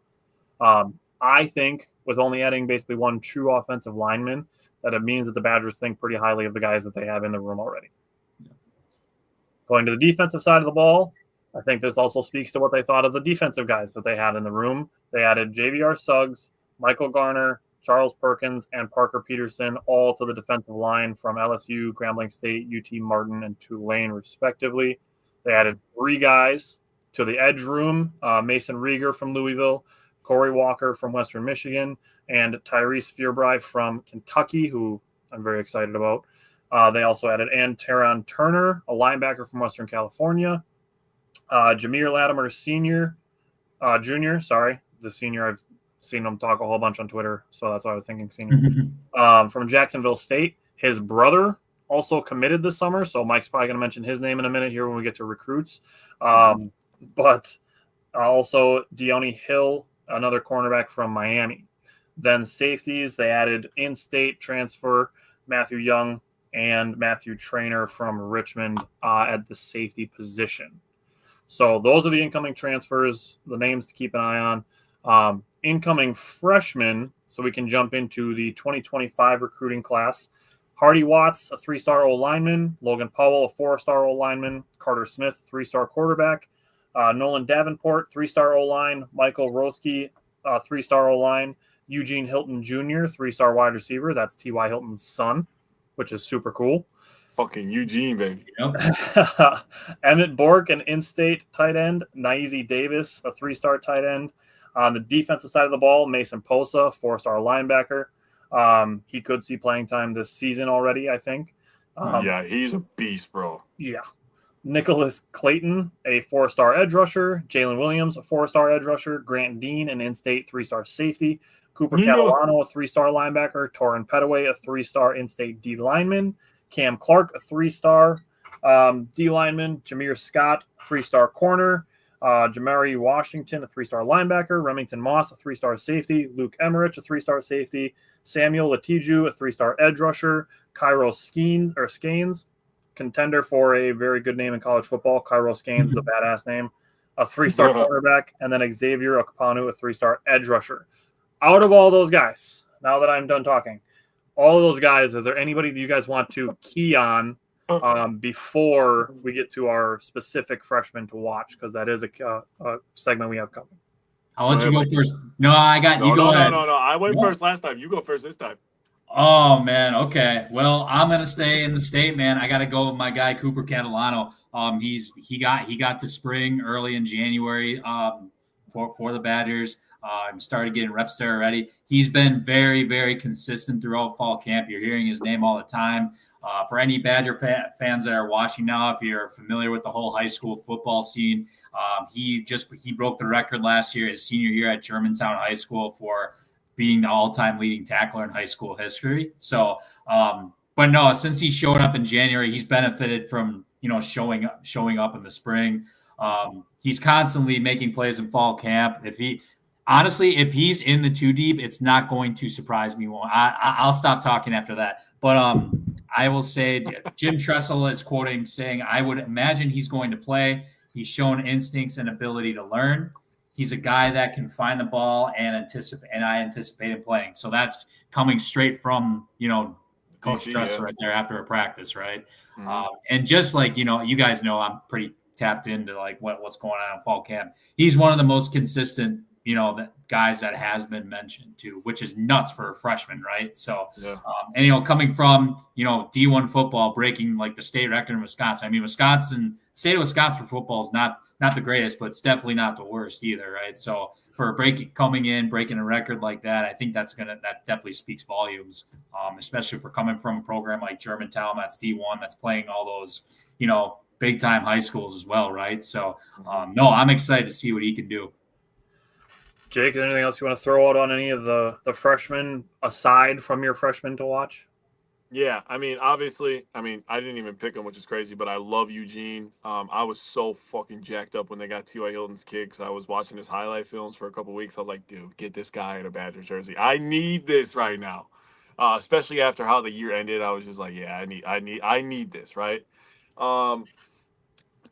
I think with only adding basically one true offensive lineman, that it means that the Badgers think pretty highly of the guys that they have in the room already. Yeah. Going to the defensive side of the ball, I think this also speaks to what they thought of the defensive guys that they had in the room. They added JVR Suggs, Michael Garner, Charles Perkins, and Parker Peterson, all to the defensive line from LSU, Grambling State, UT Martin, and Tulane, respectively. They added 3 guys to the edge room, Mason Rieger from Louisville, Corey Walker from Western Michigan, and Tyrese Fearbry from Kentucky, who I'm very excited about. They also added Antaron Turner, a linebacker from Western California, Jameer Latimer Jr., the senior. I've seen him talk a whole bunch on Twitter, so that's why I was thinking senior. From Jacksonville State. His brother also committed this summer, so Mike's probably going to mention his name in a minute here when we get to recruits. But also Deone Hill, another cornerback from Miami. Then safeties, they added in-state transfer Matthew Young and Matthew Trainer from Richmond at the safety position. So those are the incoming transfers, the names to keep an eye on. Incoming freshmen, so we can jump into the 2025 recruiting class. Hardy Watts, a 3-star O-lineman. Logan Powell, a 4-star O-lineman. Carter Smith, 3-star quarterback. Nolan Davenport, 3-star O-line. Michael Roski, 3-star O-line. Eugene Hilton Jr., 3-star wide receiver. That's T.Y. Hilton's son, which is super cool. Fucking Eugene, baby. Yep. Emmett Bork, an in-state tight end. Naizi Davis, a 3-star tight end. On the defensive side of the ball, Mason Posa, 4-star linebacker. He could see playing time this season already, I think. Yeah, he's a beast, bro. Yeah. Nicholas Clayton, a 4-star edge rusher. Jalen Williams, a 4-star edge rusher. Grant Dean, an in-state 3-star safety. Cooper Catalano, a 3-star linebacker. Torrin Petaway, a 3-star in-state D lineman. Cam Clark, a 3-star D lineman. Jameer Scott, 3-star corner. Jamari Washington, a 3-star linebacker. Remington Moss, a 3-star safety. Luke Emmerich, a 3-star safety. Samuel Letiju, a 3-star edge rusher. Cairo Skeens, contender for a very good name in college football. Cairo Skeens is a badass name. A 3-star quarterback. And then Xavier Okpanu, a 3-star edge rusher. Out of all those guys, now that I'm done talking, all of those guys, is there anybody that you guys want to key on before we get to our specific freshmen to watch? Because that is a segment we have coming. I'll let you go first. No, I got you. Go ahead. No. I went first last time. You go first this time. Oh man, okay. Well, I'm gonna stay in the state, man. I got to go with my guy Cooper Catalano. He got to spring early in January for the Badgers. Started getting reps there already. He's been very, very consistent throughout fall camp. You're hearing his name all the time. For any Badger fans that are watching now, if you're familiar with the whole high school football scene, he broke the record last year, his senior year at Germantown High School, for being the all-time leading tackler in high school history. So, but no, since he showed up in January, he's benefited from showing up in the spring. He's constantly making plays in fall camp. If he's in the 2 deep, it's not going to surprise me. I'll stop talking after that. But I will say Jim Tressel is quoting saying, I would imagine he's going to play. He's shown instincts and ability to learn. He's a guy that can find the ball and I anticipate him playing. So that's coming straight from, Coach Tressel right there after a practice, right? Mm-hmm. And just like, you guys know, I'm pretty tapped into like what's going on in fall camp. He's one of the most consistent the guys that has been mentioned too, which is nuts for a freshman, right? So, yeah. And coming from D1 football, breaking like the state record in Wisconsin. I mean, state of Wisconsin for football is not the greatest, but it's definitely not the worst either, right? So for breaking a record like that, I think that definitely speaks volumes, especially for coming from a program like Germantown that's D1, that's playing all those big time high schools as well, right? So no, I'm excited to see what he can do. Jake, is there anything else you want to throw out on any of the freshmen aside from your freshmen to watch? Yeah, obviously, I didn't even pick him, which is crazy, but I love Eugene. I was so fucking jacked up when they got T.Y. Hilton's kicks. I was watching his highlight films for a couple of weeks. I was like, dude, get this guy in a Badgers jersey. I need this right now, especially after how the year ended. I was just like, yeah, I need this, right?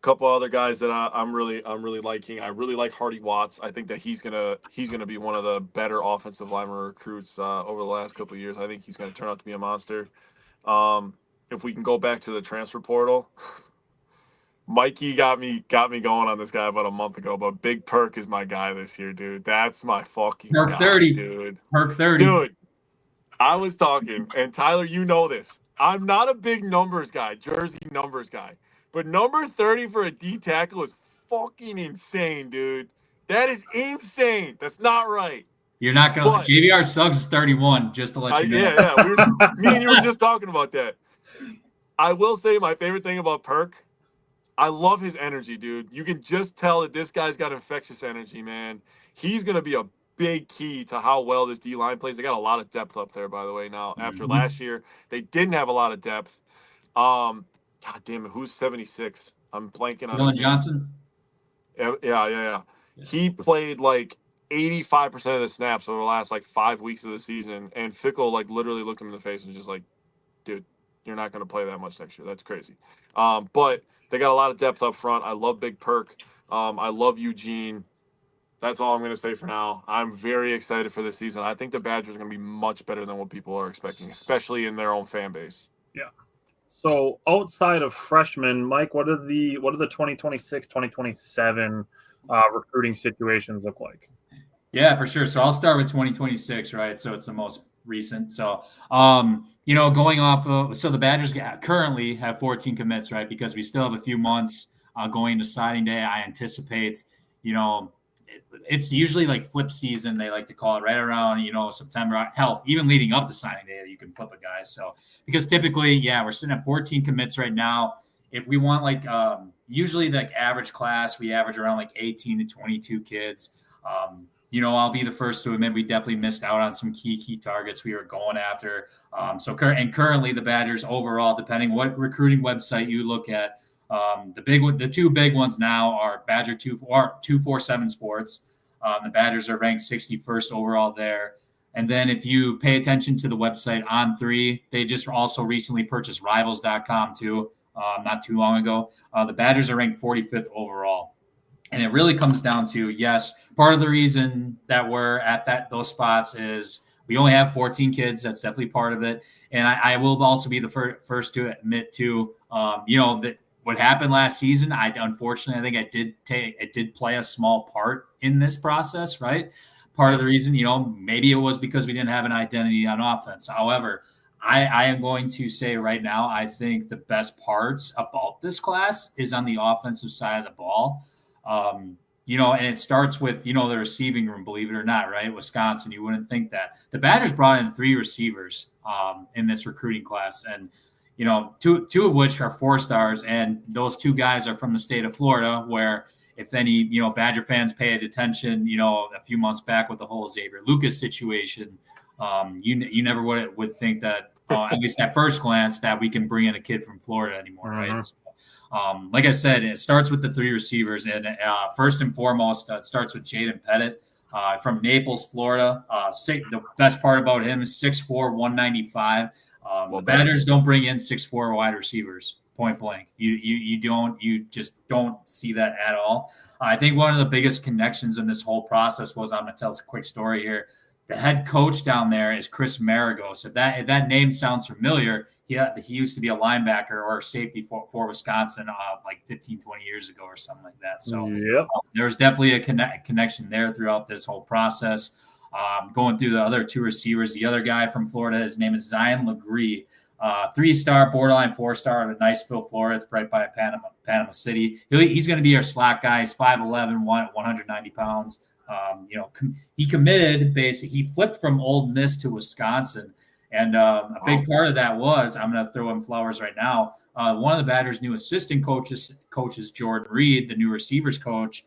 Couple other guys that I'm really liking. I really like Hardy Watts. I think that he's gonna be one of the better offensive lineman recruits over the last couple of years. I think he's gonna turn out to be a monster. If we can go back to the transfer portal, Mikey got me going on this guy about a month ago. But Big Perk is my guy this year, dude. That's my fucking Perk guy, 30, dude. Perk 30, dude. I was talking, and Tyler, you know this. I'm not a big numbers guy, jersey numbers guy. But number 30 for a D tackle is fucking insane, dude. That is insane. That's not right. You're not going to – JVR Suggs is 31, just to let you know. Yeah. Me and you were just talking about that. I will say my favorite thing about Perk, I love his energy, dude. You can just tell that this guy's got infectious energy, man. He's going to be a big key to how well this D-line plays. They got a lot of depth up there, by the way, now. After last year, they didn't have a lot of depth. God damn it, who's 76? I'm blanking on Dylan Johnson? Yeah. He played like 85% of the snaps over the last like 5 weeks of the season, and Fickle like literally looked him in the face and was just like, dude, you're not going to play that much next year. That's crazy. But they got a lot of depth up front. I love Big Perk. I love Eugene. That's all I'm going to say for now. I'm very excited for this season. I think the Badgers are going to be much better than what people are expecting, especially in their own fan base. Yeah. So outside of freshmen, Mike, what are the 2026, 2027 recruiting situations look like? Yeah, for sure. So I'll start with 2026, right? So it's the most recent. So, going off of, so the Badgers currently have 14 commits, right? Because we still have a few months going to signing day. I anticipate, it's usually like flip season, they like to call it, right around, September. Hell, even leading up to signing day, you can flip a guy. So, because typically, we're sitting at 14 commits right now. If we want usually like average class, we average around like 18 to 22 kids. I'll be the first to admit we definitely missed out on some key targets we were going after. Currently the Badgers overall, depending what recruiting website you look at, the two big ones now are Badger 247 Sports. The Badgers are ranked 61st overall there. And then if you pay attention to the website On3, they just also recently purchased Rivals.com too, not too long ago. The Badgers are ranked 45th overall. And it really comes down to, yes, part of the reason that we're at those spots is we only have 14 kids. That's definitely part of it. And I will also be the first to admit to, that what happened last season, unfortunately, I think it did play a small part in this process, right? Part of the reason, maybe it was because we didn't have an identity on offense. However, I am going to say right now, I think the best parts about this class is on the offensive side of the ball. And it starts with, the receiving room, believe it or not, right? Wisconsin, you wouldn't think that. The Badgers brought in 3 receivers in this recruiting class, and, two of which are 4-stars, and those 2 guys are from the state of Florida, where if any, Badger fans paid attention, a few months back with the whole Xavier Lucas situation, you never would think that, at least at first glance, that we can bring in a kid from Florida anymore, right? So, like I said, it starts with the 3 receivers, and first and foremost, it starts with Jaden Pettit from Naples, Florida. The best part about him is 6'4", 195. The Badgers don't bring in 6'4" wide receivers, point blank. You just don't see that at all. I think one of the biggest connections in this whole process was, I'm going to tell a quick story here. The head coach down there is Chris Maragos. If that name sounds familiar, he used to be a linebacker or a safety for Wisconsin like 15, 20 years ago or something like that. So there was definitely a connection there throughout this whole process. Going through the other 2 receivers, the other guy from Florida, his name is Zion Legree, 3-star, borderline 4-star out of Niceville, Florida. It's right by Panama City. He's going to be our slot guy. He's 5'11", 190 pounds. He committed basically. He flipped from Ole Miss to Wisconsin. And a big part of that was, I'm going to throw him flowers right now. One of the Badgers' new assistant coaches, Jordan Reed, the new receivers coach,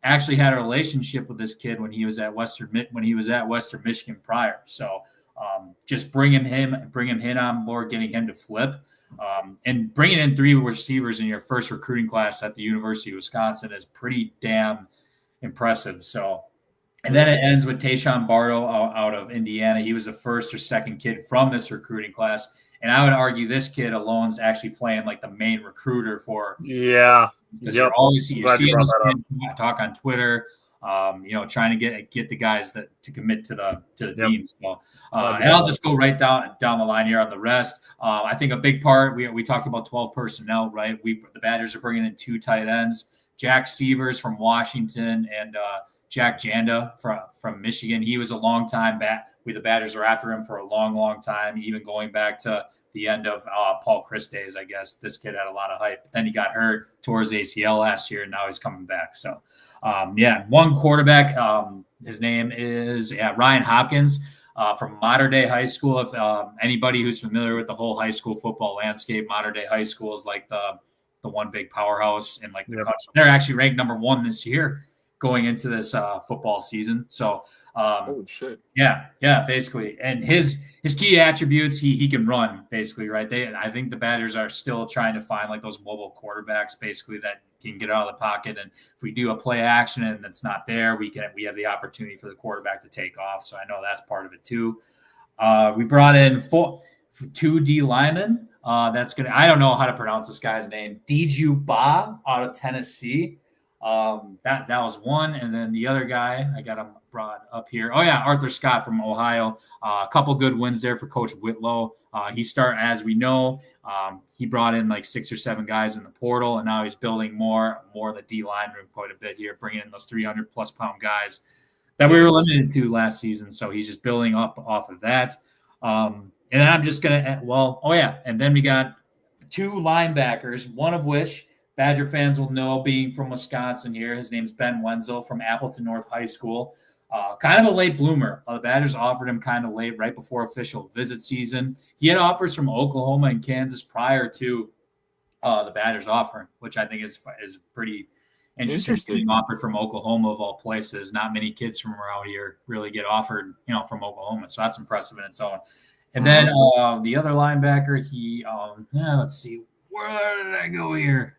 actually had a relationship with this kid when he was at Western Michigan prior. So just bringing him on board, getting him to flip, and bringing in 3 receivers in your first recruiting class at the University of Wisconsin is pretty damn impressive. So. And then it ends with Tayshawn Bardo out of Indiana. He was the first or second kid from this recruiting class. And I would argue this kid alone is actually playing like the main recruiter for. Yeah. Because you're seeing this kid talk on Twitter, trying to get the guys to commit to the team. So, and I'll just go right down the line here on the rest. I think a big part, we talked about 12 personnel, right? The Badgers are bringing in 2 tight ends, Jack Severs from Washington and Jack Janda from Michigan. He was a long time back. The Badgers were after him for a long, long time, even going back to the end of Paul Chryst days, I guess. This kid had a lot of hype. Then he got hurt, tore his ACL last year, and now he's coming back. So, one quarterback, his name is Ryan Hopkins from Mater Dei High School. If anybody who's familiar with the whole high school football landscape, Mater Dei High School is like the one big powerhouse in like the country. They're actually ranked number 1 this year, going into this football season. So, oh shit. Yeah, basically. And his key attributes, he can run basically, right? I think the Badgers are still trying to find like those mobile quarterbacks basically that can get out of the pocket. And if we do a play action and it's not there, we have the opportunity for the quarterback to take off. So I know that's part of it too. We brought in 2 D linemen. I don't know how to pronounce this guy's name. Diju Ba out of Tennessee. That was one. And then the other guy, I got him brought up here. Oh yeah, Arthur Scott from Ohio. A couple good wins there for Coach Whitlow. As we know, he brought in like 6 or 7 guys in the portal, and now he's building more of the D line room quite a bit here, bringing in those 300+ pound guys that we were limited to last season. So he's just building up off of that. And I'm just going to, and then we got 2 linebackers, one of which Badger fans will know being from Wisconsin here. His name's Ben Wenzel from Appleton North High School. Kind of a late bloomer. The Badgers offered him kind of late, right before official visit season. He had offers from Oklahoma and Kansas prior to the Badgers offering, which I think is pretty interesting. Being offered from Oklahoma of all places. Not many kids from around here really get offered, from Oklahoma. So that's impressive in its own. And then the other linebacker, let's see, where did I go here?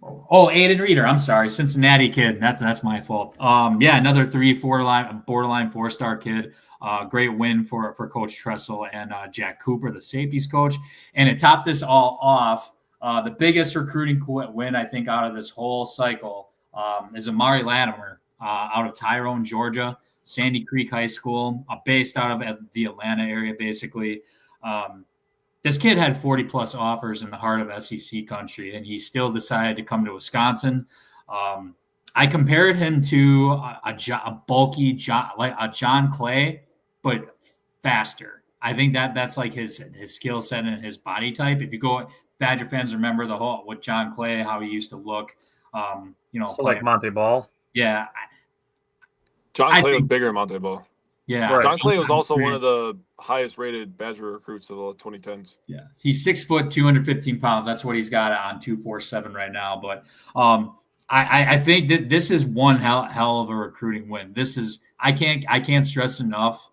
Oh, Aiden Reeder. I'm sorry, Cincinnati kid. That's my fault. Another 3-4 borderline 4-star kid. Great win for Coach Tressel and Jack Cooper, the safeties coach. And to top this all off, the biggest recruiting win I think out of this whole cycle is Amari Latimer out of Tyrone, Georgia. Sandy Creek High School, based out of the Atlanta area, basically. This kid had 40+ offers in the heart of SEC country, and he still decided to come to Wisconsin. I compared him to a bulky John Clay, but faster. I think that's like his skill set and his body type. If you go, Badger fans remember with John Clay, how he used to look. So like Monte Ball. Yeah. John Clay was bigger than Monte Ball. Yeah. Right. John Clay was also one of the highest rated Badger recruits of the 2010s. Yeah. He's 6 foot, 215 pounds. That's what he's got on 247 right now. But I think that this is one hell of a recruiting win. I can't stress enough.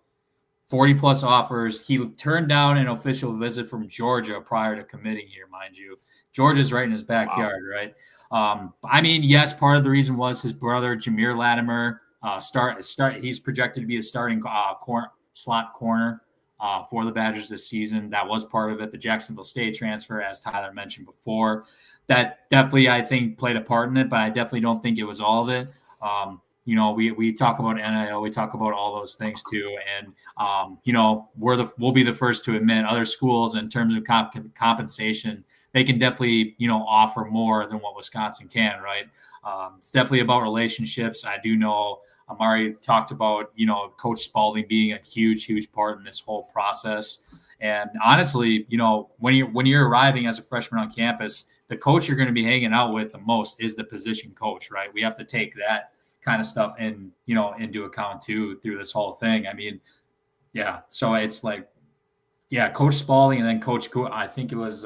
40+ offers. He turned down an official visit from Georgia prior to committing here, mind you. Georgia's right in his backyard, right? Yes, part of the reason was his brother, Jameer Latimer, he's projected to be the starting slot corner for the Badgers this season. That was part of it. The Jacksonville State transfer, as Tyler mentioned before, that definitely, I think, played a part in it, but I definitely don't think it was all of it. We talk about NIL, we talk about all those things too. And, we'll be the first to admit other schools in terms of compensation, they can definitely, offer more than what Wisconsin can, right? It's definitely about relationships. I do know Amari talked about, Coach Spalding being a huge part in this whole process. And honestly, when you're arriving as a freshman on campus, the coach you're going to be hanging out with the most is the position coach, right? We have to take that kind of stuff into account too through this whole thing. So it's like, Coach Spalding and then Coach, I think it was,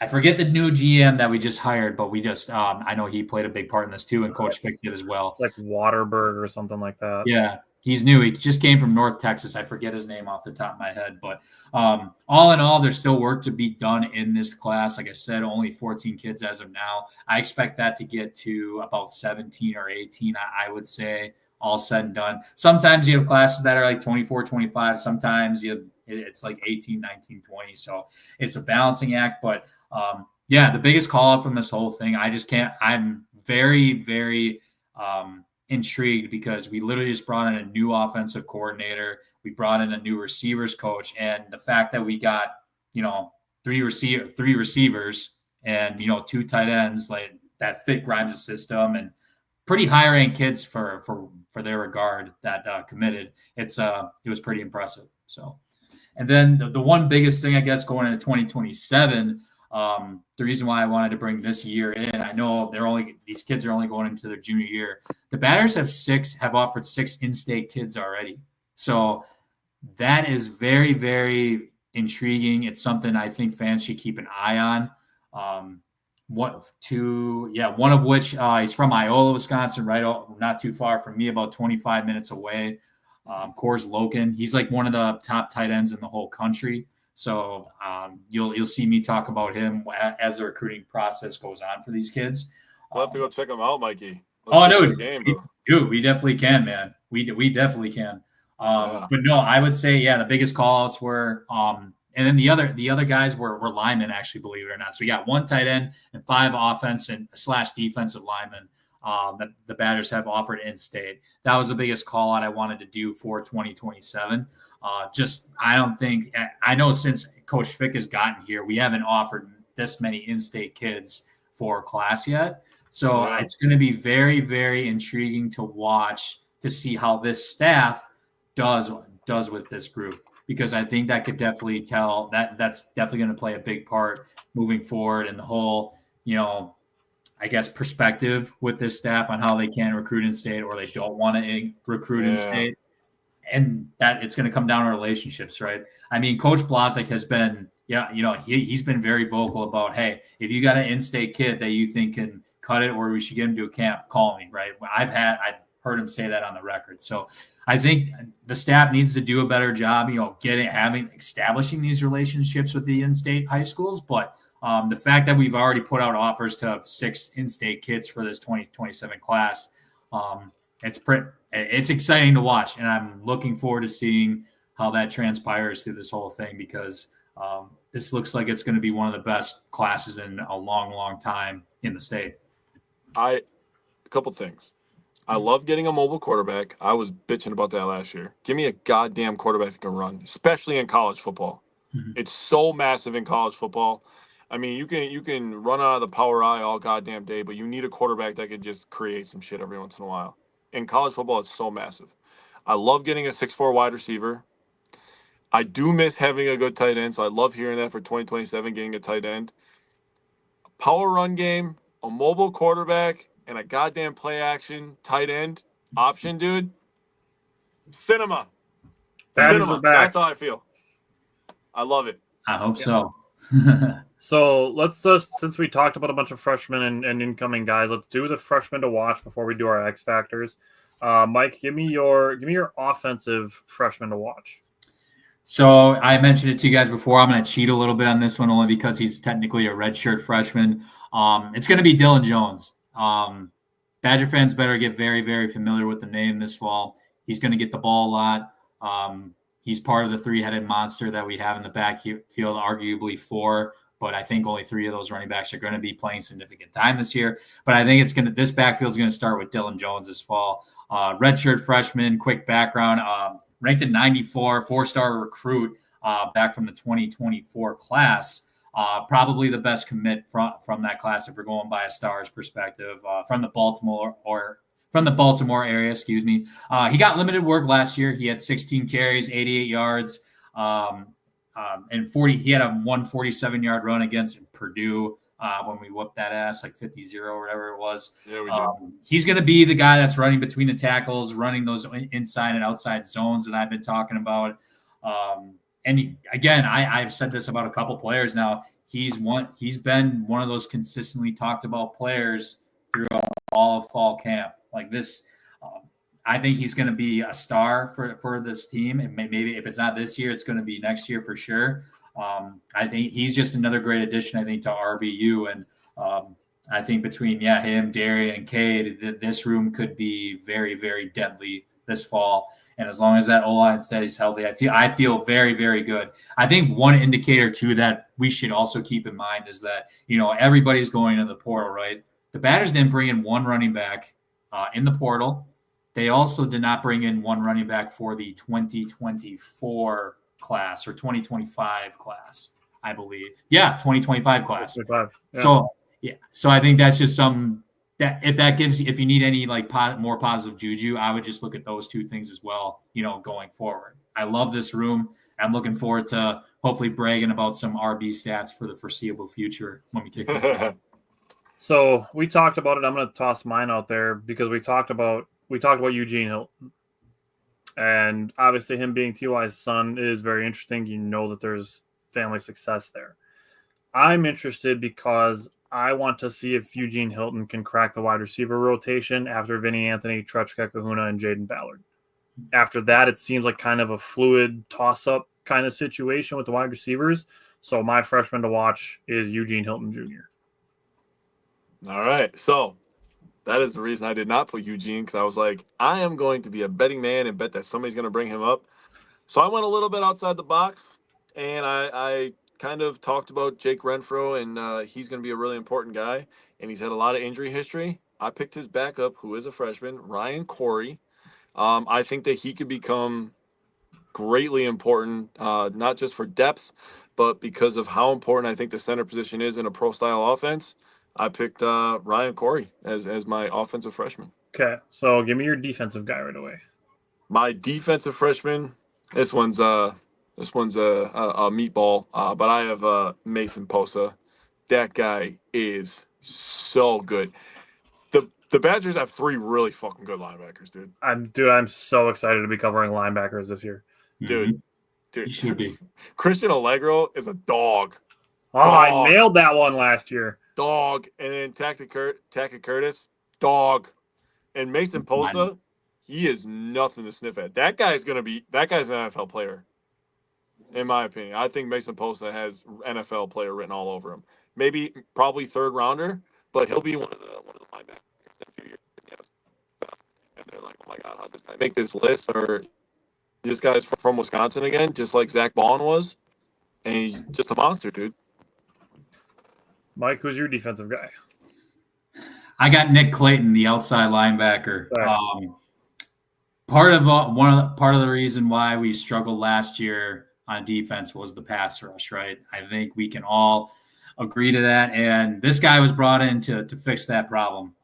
I forget the new GM that we just hired, but we just, I know he played a big part in this too, and Coach Fick did as well. It's like Waterberg or something like that. Yeah, he's new. He just came from North Texas. I forget his name off the top of my head, but all in all, there's still work to be done in this class. Like I said, only 14 kids as of now. I expect that to get to about 17 or 18, I would say, all said and done. Sometimes you have classes that are like 24, 25. Sometimes it's like 18, 19, 20. So it's a balancing act, but the biggest call out from this whole thing, I'm very, very intrigued because we literally just brought in a new offensive coordinator. We brought in a new receivers coach, and the fact that we got, 3 receivers and, 2 tight ends like that fit Grimes' system and pretty high ranked kids for their regard that committed. It was pretty impressive. So, and then the one biggest thing, I guess, going into 2027, the reason why I wanted to bring this year in, I know these kids are only going into their junior year. The Badgers have offered 6 in-state kids already. So that is very, very intriguing. It's something I think fans should keep an eye on. One of which he's from Iola, Wisconsin, right? Not too far from me, about 25 minutes away. Coors Loken. He's like one of the top tight ends in the whole country. So you'll see me talk about him as the recruiting process goes on for these kids. We'll have to go check him out, Mikey. Dude, we definitely can, man. We definitely can. But no, I would say, the biggest call outs were, and then the other guys were linemen, actually, believe it or not. So we got 1 tight end and 5 offense and / defensive linemen that the batters have offered in state. That was the biggest call out I wanted to do for 2027. I know since Coach Fick has gotten here, we haven't offered this many in-state kids for class yet. So it's going to be very, very intriguing to watch to see how this staff does with this group, because I think that could definitely tell that's definitely going to play a big part moving forward in the whole, I guess, perspective with this staff on how they can recruit in state or they don't want to recruit in state. And that it's going to come down to relationships, right? I mean, Coach Blazek has been, he's been very vocal about, hey, if you got an in-state kid that you think can cut it or we should get him to a camp, call me, right? I've heard him say that on the record. So I think the staff needs to do a better job, establishing these relationships with the in-state high schools. But the fact that we've already put out offers to 6 in-state kids for this 2027 class, it's exciting to watch, and I'm looking forward to seeing how that transpires through this whole thing, because this looks like it's going to be one of the best classes in a long, long time in the state. A couple things. I love getting a mobile quarterback. I was bitching about that last year. Give me a goddamn quarterback that can run, especially in college football. Mm-hmm. It's so massive in college football. I mean, you can run out of the power eye all goddamn day, but you need a quarterback that can just create some shit every once in a while. In college football, it's so massive. I love getting a 6'4" wide receiver. I do miss having a good tight end, so I love hearing that for 2027, getting a tight end. A power run game, a mobile quarterback, and a goddamn play action tight end option, dude. Cinema. Cinema. That's how I feel. I love it. I hope so. So let's just, since we talked about a bunch of freshmen and incoming guys, let's do the freshmen to watch before we do our X factors. Mike, give me your offensive freshman to watch. So I mentioned it to you guys before. I'm going to cheat a little bit on this one only because he's technically a redshirt freshman. It's going to be Dylan Jones. Badger fans better get very, very familiar with the name this fall. He's going to get the ball a lot. He's part of the 3-headed monster that we have in the backfield, arguably 4. But I think only 3 of those running backs are going to be playing significant time this year. But I think this backfield is going to start with Dylan Jones this fall. Redshirt freshman, quick background, ranked at 94, 4-star recruit back from the 2024 class. Probably the best commit from that class if we're going by a stars perspective from the Baltimore area. Excuse me. He got limited work last year. He had 16 carries, 88 yards. And he had a 147-yard run against Purdue when we whooped that ass like 50-0 or whatever it was. Yeah, we did. He's going to be the guy that's running between the tackles, running those inside and outside zones that I've been talking about. I've said this about a couple players now. He's been one of those consistently talked about players throughout all of fall camp. Like this, I think he's going to be a star for this team. And maybe if it's not this year, it's going to be next year for sure. I think he's just another great addition, I think, to RBU. And I think between him, Darian, and Cade, this room could be very, very deadly this fall. And as long as that O-line stays healthy, I feel very, very good. I think one indicator too that we should also keep in mind is that everybody's going into the portal, right? The Batters didn't bring in one running back in the portal. They also did not bring in one running back for the 2024 class or 2025 class, I believe. Yeah, 2025 class. 25, yeah. So I think that's just some that if you need any more positive juju, I would just look at those 2 things as well, going forward. I love this room. I'm looking forward to hopefully bragging about some RB stats for the foreseeable future when we kick it. So we talked about it. I'm going to toss mine out there because we talked about Eugene Hilton. And obviously him being T.Y.'s son is very interesting. That there's family success there. I'm interested because I want to see if Eugene Hilton can crack the wide receiver rotation after Vinny Anthony, Trutchka Kahuna, and Jaden Ballard. After that, it seems like kind of a fluid toss-up kind of situation with the wide receivers. So my freshman to watch is Eugene Hilton Jr. All right. So That is the reason I did not put Eugene, because I was like, I am going to be a betting man and bet that somebody's going to bring him up. So I went a little bit outside the box, and I kind of talked about Jake Renfro, and he's going to be a really important guy, and he's had a lot of injury history. I picked his backup, who is a freshman, Ryan Corey. I think that he could become greatly important, not just for depth, but because of how important I think the center position is in a pro-style offense. I picked Ryan Corey as my offensive freshman. Okay, so give me your defensive guy right away. My defensive freshman, this one's a meatball, but I have Mason Posa. That guy is so good. The Badgers have 3 really fucking good linebackers, dude. I'm so excited to be covering linebackers this year. Dude. You should be. Christian Allegro is a dog. Oh, I nailed that one last year. Dog. And then Tackett Curtis, dog. And Mason Posa, he is nothing to sniff at. That guy's an NFL player, in my opinion. I think Mason Posa has NFL player written all over him. Probably 3rd rounder, but he'll be one of the linebackers in a few years. And they're like, oh my God, how did I make this list? Or this guy's from Wisconsin again, just like Zach Bond was. And he's just a monster, dude. Mike, who's your defensive guy? I got Nick Clayton, the outside linebacker. Right. Part of the reason why we struggled last year on defense was the pass rush, right? I think we can all agree to that. And this guy was brought in to fix that problem.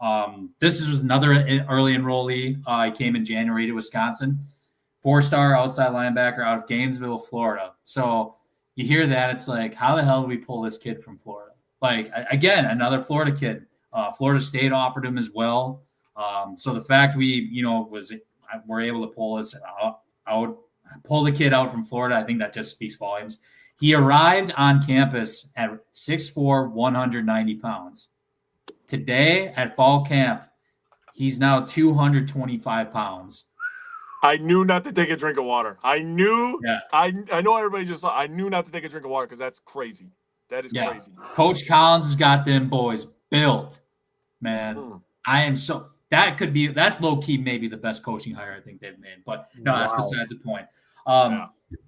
This was another early enrollee. He came in January to Wisconsin. 4-star outside linebacker out of Gainesville, Florida. So you hear that, it's like, how the hell do we pull this kid from Florida? Like, again, another Florida kid. Florida State offered him as well. So the fact we're able to pull this pull the kid out from Florida, I think that just speaks volumes. He arrived on campus at 6'4", 190 pounds. Today at fall camp, he's now 225 pounds. I knew not to take a drink of water. I knew. Yeah. I know everybody just thought. I knew not to take a drink of water because that's crazy. That is crazy. Coach Collins has got them boys built, man. That's low key maybe the best coaching hire I think they've made. But no, that's besides the point.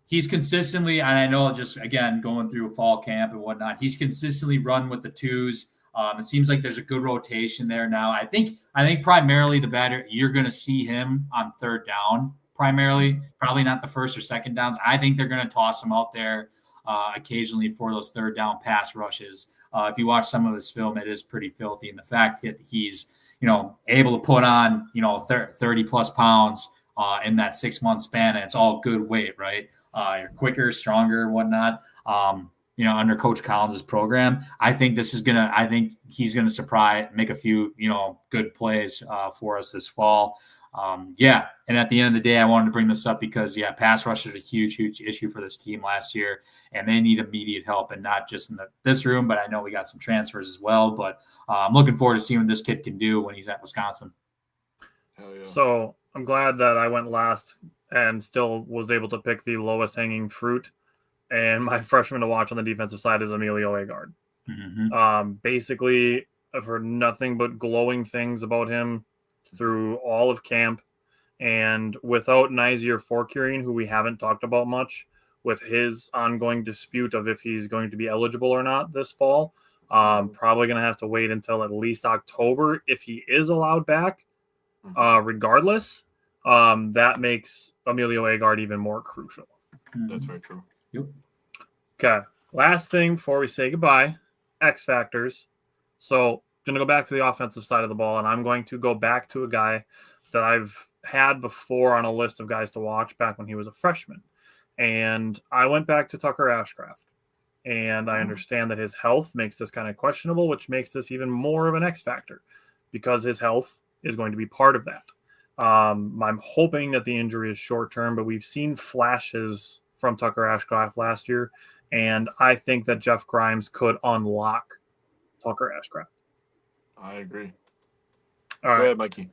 He's consistently, and I know just again going through fall camp and whatnot, he's consistently run with the 2s. It seems like there's a good rotation there now. I think primarily the batter, you're going to see him on 3rd down primarily, probably not the 1st or 2nd downs. I think they're going to toss him out there occasionally for those 3rd down pass rushes. If you watch some of his film, it is pretty filthy. And the fact that he's, able to put on, 30 plus pounds in that 6-month span, and it's all good weight, right? You're quicker, stronger, whatnot. Under Coach Collins' program, I think he's gonna surprise, make a few, good plays for us this fall. And at the end of the day, I wanted to bring this up because pass rush is a huge issue for this team last year, and they need immediate help, and not just in this room, but I know we got some transfers as well. But I'm looking forward to seeing what this kid can do when he's at Wisconsin. Hell yeah. So I'm glad that I went last and still was able to pick the lowest hanging fruit. And my freshman to watch on the defensive side is Emilio Agard. Mm-hmm. Basically, I've heard nothing but glowing things about him through all of camp. And without Nizier Forkurian, who we haven't talked about much, with his ongoing dispute of if he's going to be eligible or not this fall, probably going to have to wait until at least October if he is allowed back. Regardless, that makes Emilio Agard even more crucial. That's very true. Yep. Okay. Last thing before we say goodbye, X factors. So going to go back to the offensive side of the ball, and I'm going to go back to a guy that I've had before on a list of guys to watch back when he was a freshman. And I went back to Tucker Ashcraft. And I understand that his health makes this kind of questionable, which makes this even more of an X factor because his health is going to be part of that. I'm hoping that the injury is short-term, but we've seen flashes from Tucker Ashcraft last year, and I think that Jeff Grimes could unlock Tucker Ashcraft. I agree. All right. Go ahead, Mikey.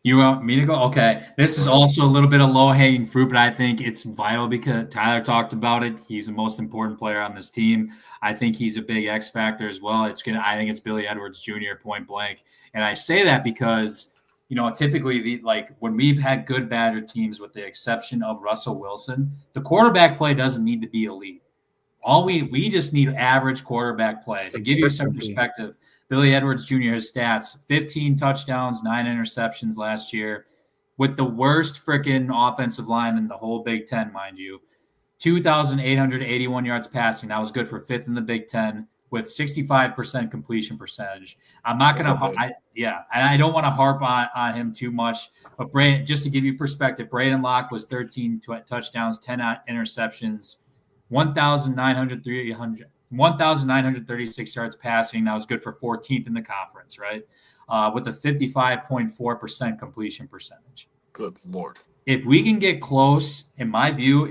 You want me to go? Okay. This is also a little bit of low-hanging fruit, but I think it's vital because Tyler talked about it. He's the most important player on this team. I think he's a big X factor as well. I think it's Billy Edwards Jr. point blank. And I say that because, typically when we've had good Badger teams, with the exception of Russell Wilson, the quarterback play doesn't need to be elite. We just need average quarterback play. To give you some perspective, Billy Edwards Jr. has stats: 15 touchdowns, 9 interceptions last year, with the worst freaking offensive line in the whole Big Ten, mind you. 2,881 yards passing. That was good for 5th in the Big Ten with 65% completion percentage. I'm not going to, and I don't want to harp on him too much. But just to give you perspective, Braden Locke was 13 touchdowns, 10 interceptions, 1,936 yards passing. That was good for 14th in the conference, right? With a 55.4% completion percentage. Good Lord. If we can get close, in my view,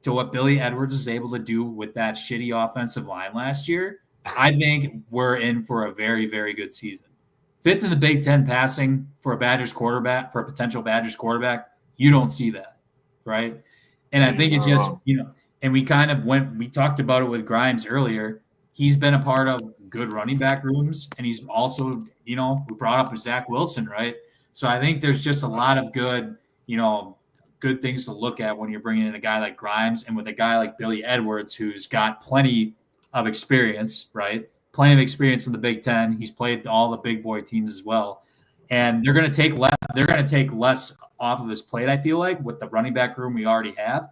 to what Billy Edwards is able to do with that shitty offensive line last year, I think we're in for a very, very good season. 5th in the Big Ten passing for a potential Badgers quarterback. You don't see that, right? And I think it just, and we talked about it with Grimes earlier. He's been a part of good running back rooms, and he's also, we brought up Zach Wilson, right? So I think there's just a lot of good things to look at when you're bringing in a guy like Grimes, and with a guy like Billy Edwards, who's got plenty of experience, right? Plenty of experience in the Big Ten. He's played all the big boy teams as well. And they're going to take less off of his plate, I feel like, with the running back room we already have.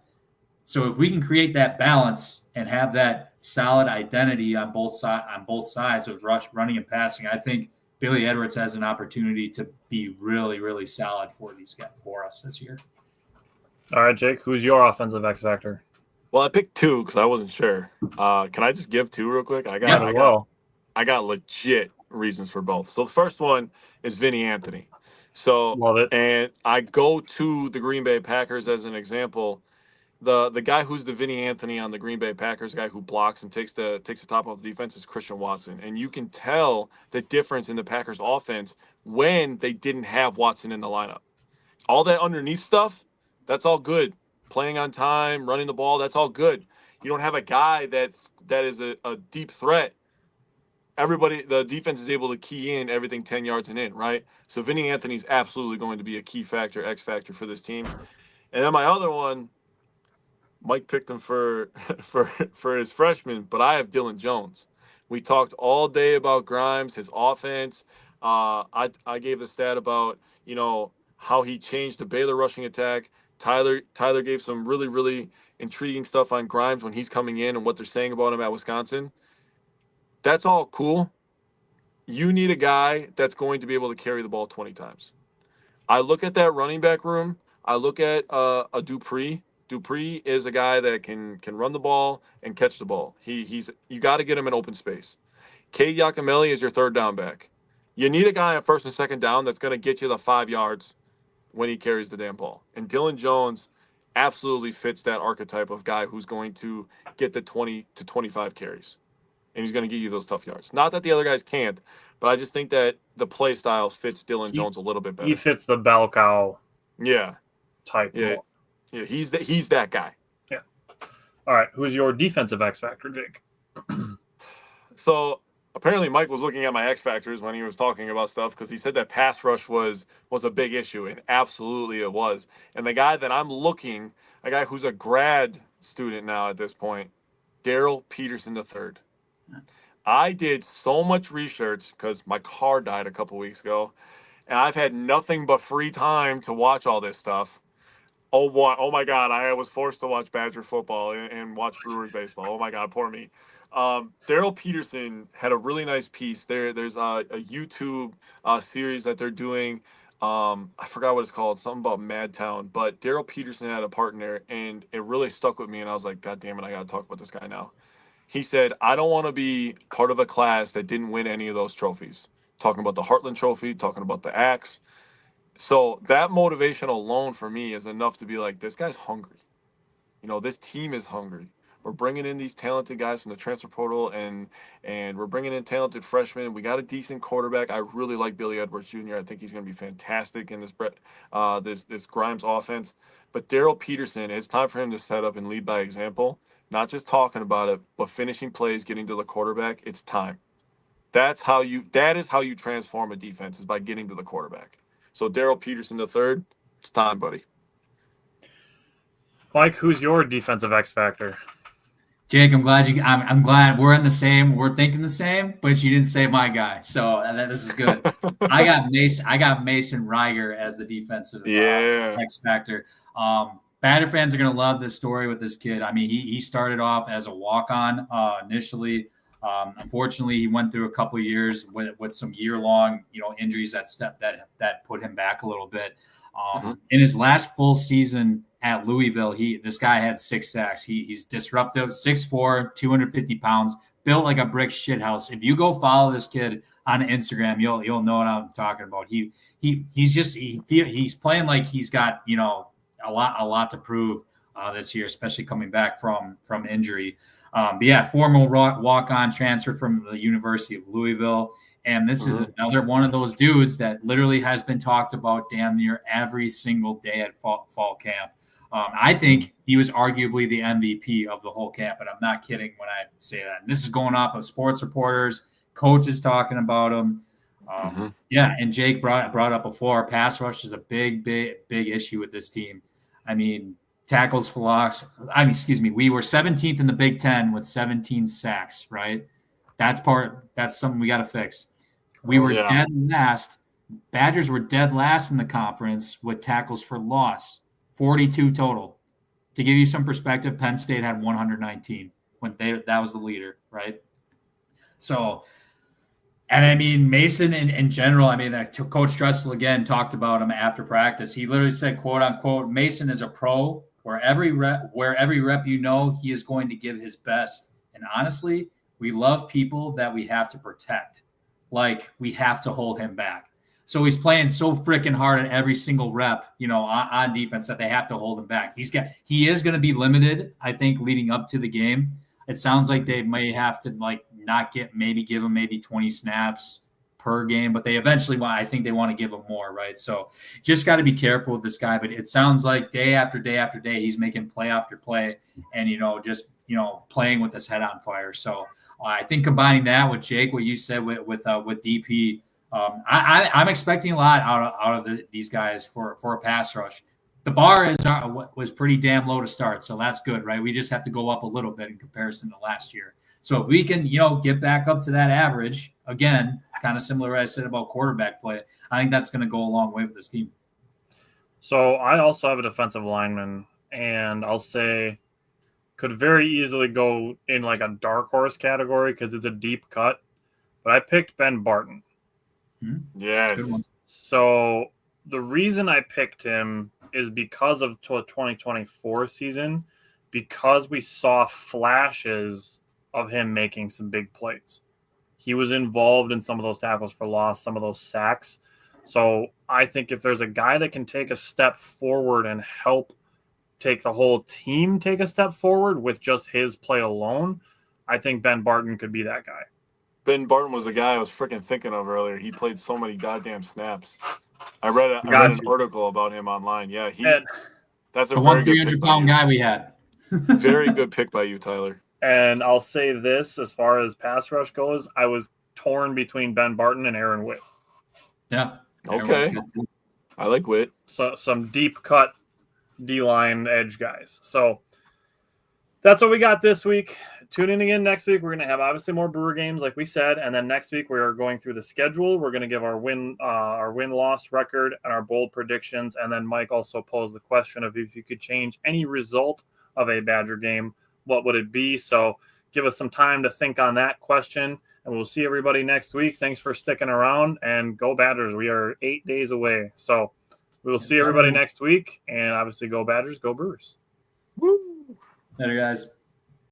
So if we can create that balance and have that solid identity on both sides of running and passing, I think Billy Edwards has an opportunity to be really, really solid for us this year. All right, Jake, who's your offensive X factor? Well, I picked 2 because I wasn't sure. Can I just give 2 real quick? I got legit reasons for both. So the first one is Vinny Anthony. So love it. And I go to the Green Bay Packers as an example. The guy who's the Vinny Anthony on the Green Bay Packers, guy who blocks and takes the top off the defense, is Christian Watson. And you can tell the difference in the Packers offense when they didn't have Watson in the lineup. All that underneath stuff, that's all good. Playing on time, running the ball, that's all good. You don't have a guy that is a deep threat. The defense is able to key in everything 10 yards and in, right? So Vinny Anthony's absolutely going to be a key factor, X factor for this team. And then my other one, Mike picked him for his freshman, but I have Dylan Jones. We talked all day about Grimes, his offense. I gave the stat about, how he changed the Baylor rushing attack. Tyler gave some really, really intriguing stuff on Grimes when he's coming in and what they're saying about him at Wisconsin. That's all cool. You need a guy that's going to be able to carry the ball 20 times. I look at that running back room. I look at a Dupree. Dupree is a guy that can run the ball and catch the ball. You got to get him in open space. Cade Yakimelli is your third down back. You need a guy on first and second down that's going to get you the 5 yards when he carries the damn ball. And Dylan Jones absolutely fits that archetype of guy who's going to get the 20 to 25 carries. And he's going to get you those tough yards. Not that the other guys can't, but I just think that the play style fits Dylan Jones a little bit better. He fits the bell cow type. Yeah, he's that guy. Yeah. All right, who's your defensive X factor, Jake? So apparently Mike was looking at my X factors when he was talking about stuff, because he said that pass rush was a big issue, and absolutely it was. And the guy that I'm looking, a guy who's a grad student now at this point, Daryl Peterson III. I did so much research because my car died a couple weeks ago, and I've had nothing but free time to watch all this stuff. Oh my God, I was forced to watch Badger football and watch Brewers baseball. Oh my God, poor me. Daryl Peterson had a really nice piece. There's a YouTube series that they're doing. I forgot what it's called, something about Madtown. But Daryl Peterson had a part in there, and it really stuck with me. And I was like, God damn it, I got to talk about this guy now. He said, I don't want to be part of a class that didn't win any of those trophies. Talking about the Heartland Trophy, talking about the Axe. So that motivation alone for me is enough to be like, this guy's hungry. This team is hungry. We're bringing in these talented guys from the transfer portal, and we're bringing in talented freshmen. We got a decent quarterback. I really like Billy Edwards Jr. I think he's going to be fantastic in this Grimes offense. But Daryl Peterson, it's time for him to set up and lead by example. Not just talking about it, but finishing plays, getting to the quarterback. It's time. That is how you transform a defense, is by getting to the quarterback. So Daryl Peterson III, it's time, buddy. Mike, who's your defensive X factor? Jake, I'm glad we're thinking the same, but you didn't say my guy. So this is good. I got Mason Reiger as the defensive X factor. Badger fans are going to love this story with this kid. I mean, he started off as a walk-on initially. Unfortunately, he went through a couple of years with some year-long, injuries that put him back a little bit. In his last full season at Louisville, this guy had 6 sacks. He's disruptive, 6'4", 250 pounds, built like a brick shithouse. If you go follow this kid on Instagram, you'll know what I'm talking about. He's playing like he's got a lot to prove this year, especially coming back from injury. But yeah, former walk-on transfer from the University of Louisville. And this is another one of those dudes that literally has been talked about damn near every single day at fall camp. I think he was arguably the MVP of the whole camp, and I'm not kidding when I say that. And this is going off of sports reporters, coaches talking about him. Yeah, and Jake brought up before, pass rush is a big issue with this team. I mean, tackles for loss. We were 17th in the Big Ten with 17 sacks, right? That's something we got to fix. We were dead last. Badgers were dead last in the conference with tackles for loss, 42 total. To give you some perspective, Penn State had 119 that was the leader, right? So, and I mean, Mason in general, I mean, Coach Dressel again talked about him after practice. He literally said, quote unquote, Mason is a pro where every rep he is going to give his best. And honestly, we love people that we have to protect. Like, we have to hold him back. So he's playing so freaking hard at every single rep, on defense, that they have to hold him back. He is going to be limited, I think, leading up to the game. It sounds like they may have to give him maybe 20 snaps per game, but they eventually want to give him more, right? So just got to be careful with this guy. But it sounds like day after day after day, he's making play after play, and playing with his head on fire. So I think combining that with Jake, what you said with DP, I'm expecting a lot out of these guys for a pass rush. The bar was pretty damn low to start, so that's good, right? We just have to go up a little bit in comparison to last year. So if we can, get back up to that average, again, kind of similar to what I said about quarterback play, I think that's going to go a long way with this team. So I also have a defensive lineman, and I'll say could very easily go in like a dark horse category because it's a deep cut. But I picked Ben Barton. Yes. So the reason I picked him is because of the 2024 season, because we saw flashes of him making some big plays. He was involved in some of those tackles for loss, some of those sacks. So I think if there's a guy that can take a step forward and help take the whole team take a step forward with just his play alone, I think Ben Barton could be that guy. Ben Barton was the guy I was freaking thinking of earlier. He played so many goddamn snaps. I read an article about him online. Yeah, that's the 300-pound guy we had. Very good pick by you, Tyler. And I'll say this, as far as pass rush goes, I was torn between Ben Barton and Aaron Witt. Yeah. Okay. I like Witt. So some deep cut D-line edge guys. So that's what we got this week. Tune in again next week. We're going to have obviously more Brewer games, like we said, and then next week we are going through the schedule. We're going to give our win-loss record and our bold predictions, and then Mike also posed the question of if you could change any result of a Badger game, what would it be? So give us some time to think on that question, and we'll see everybody next week. Thanks for sticking around, and go Badgers. We are 8 days away, so we will see everybody next week, and obviously go Badgers, go Brewers. Woo! Later, guys.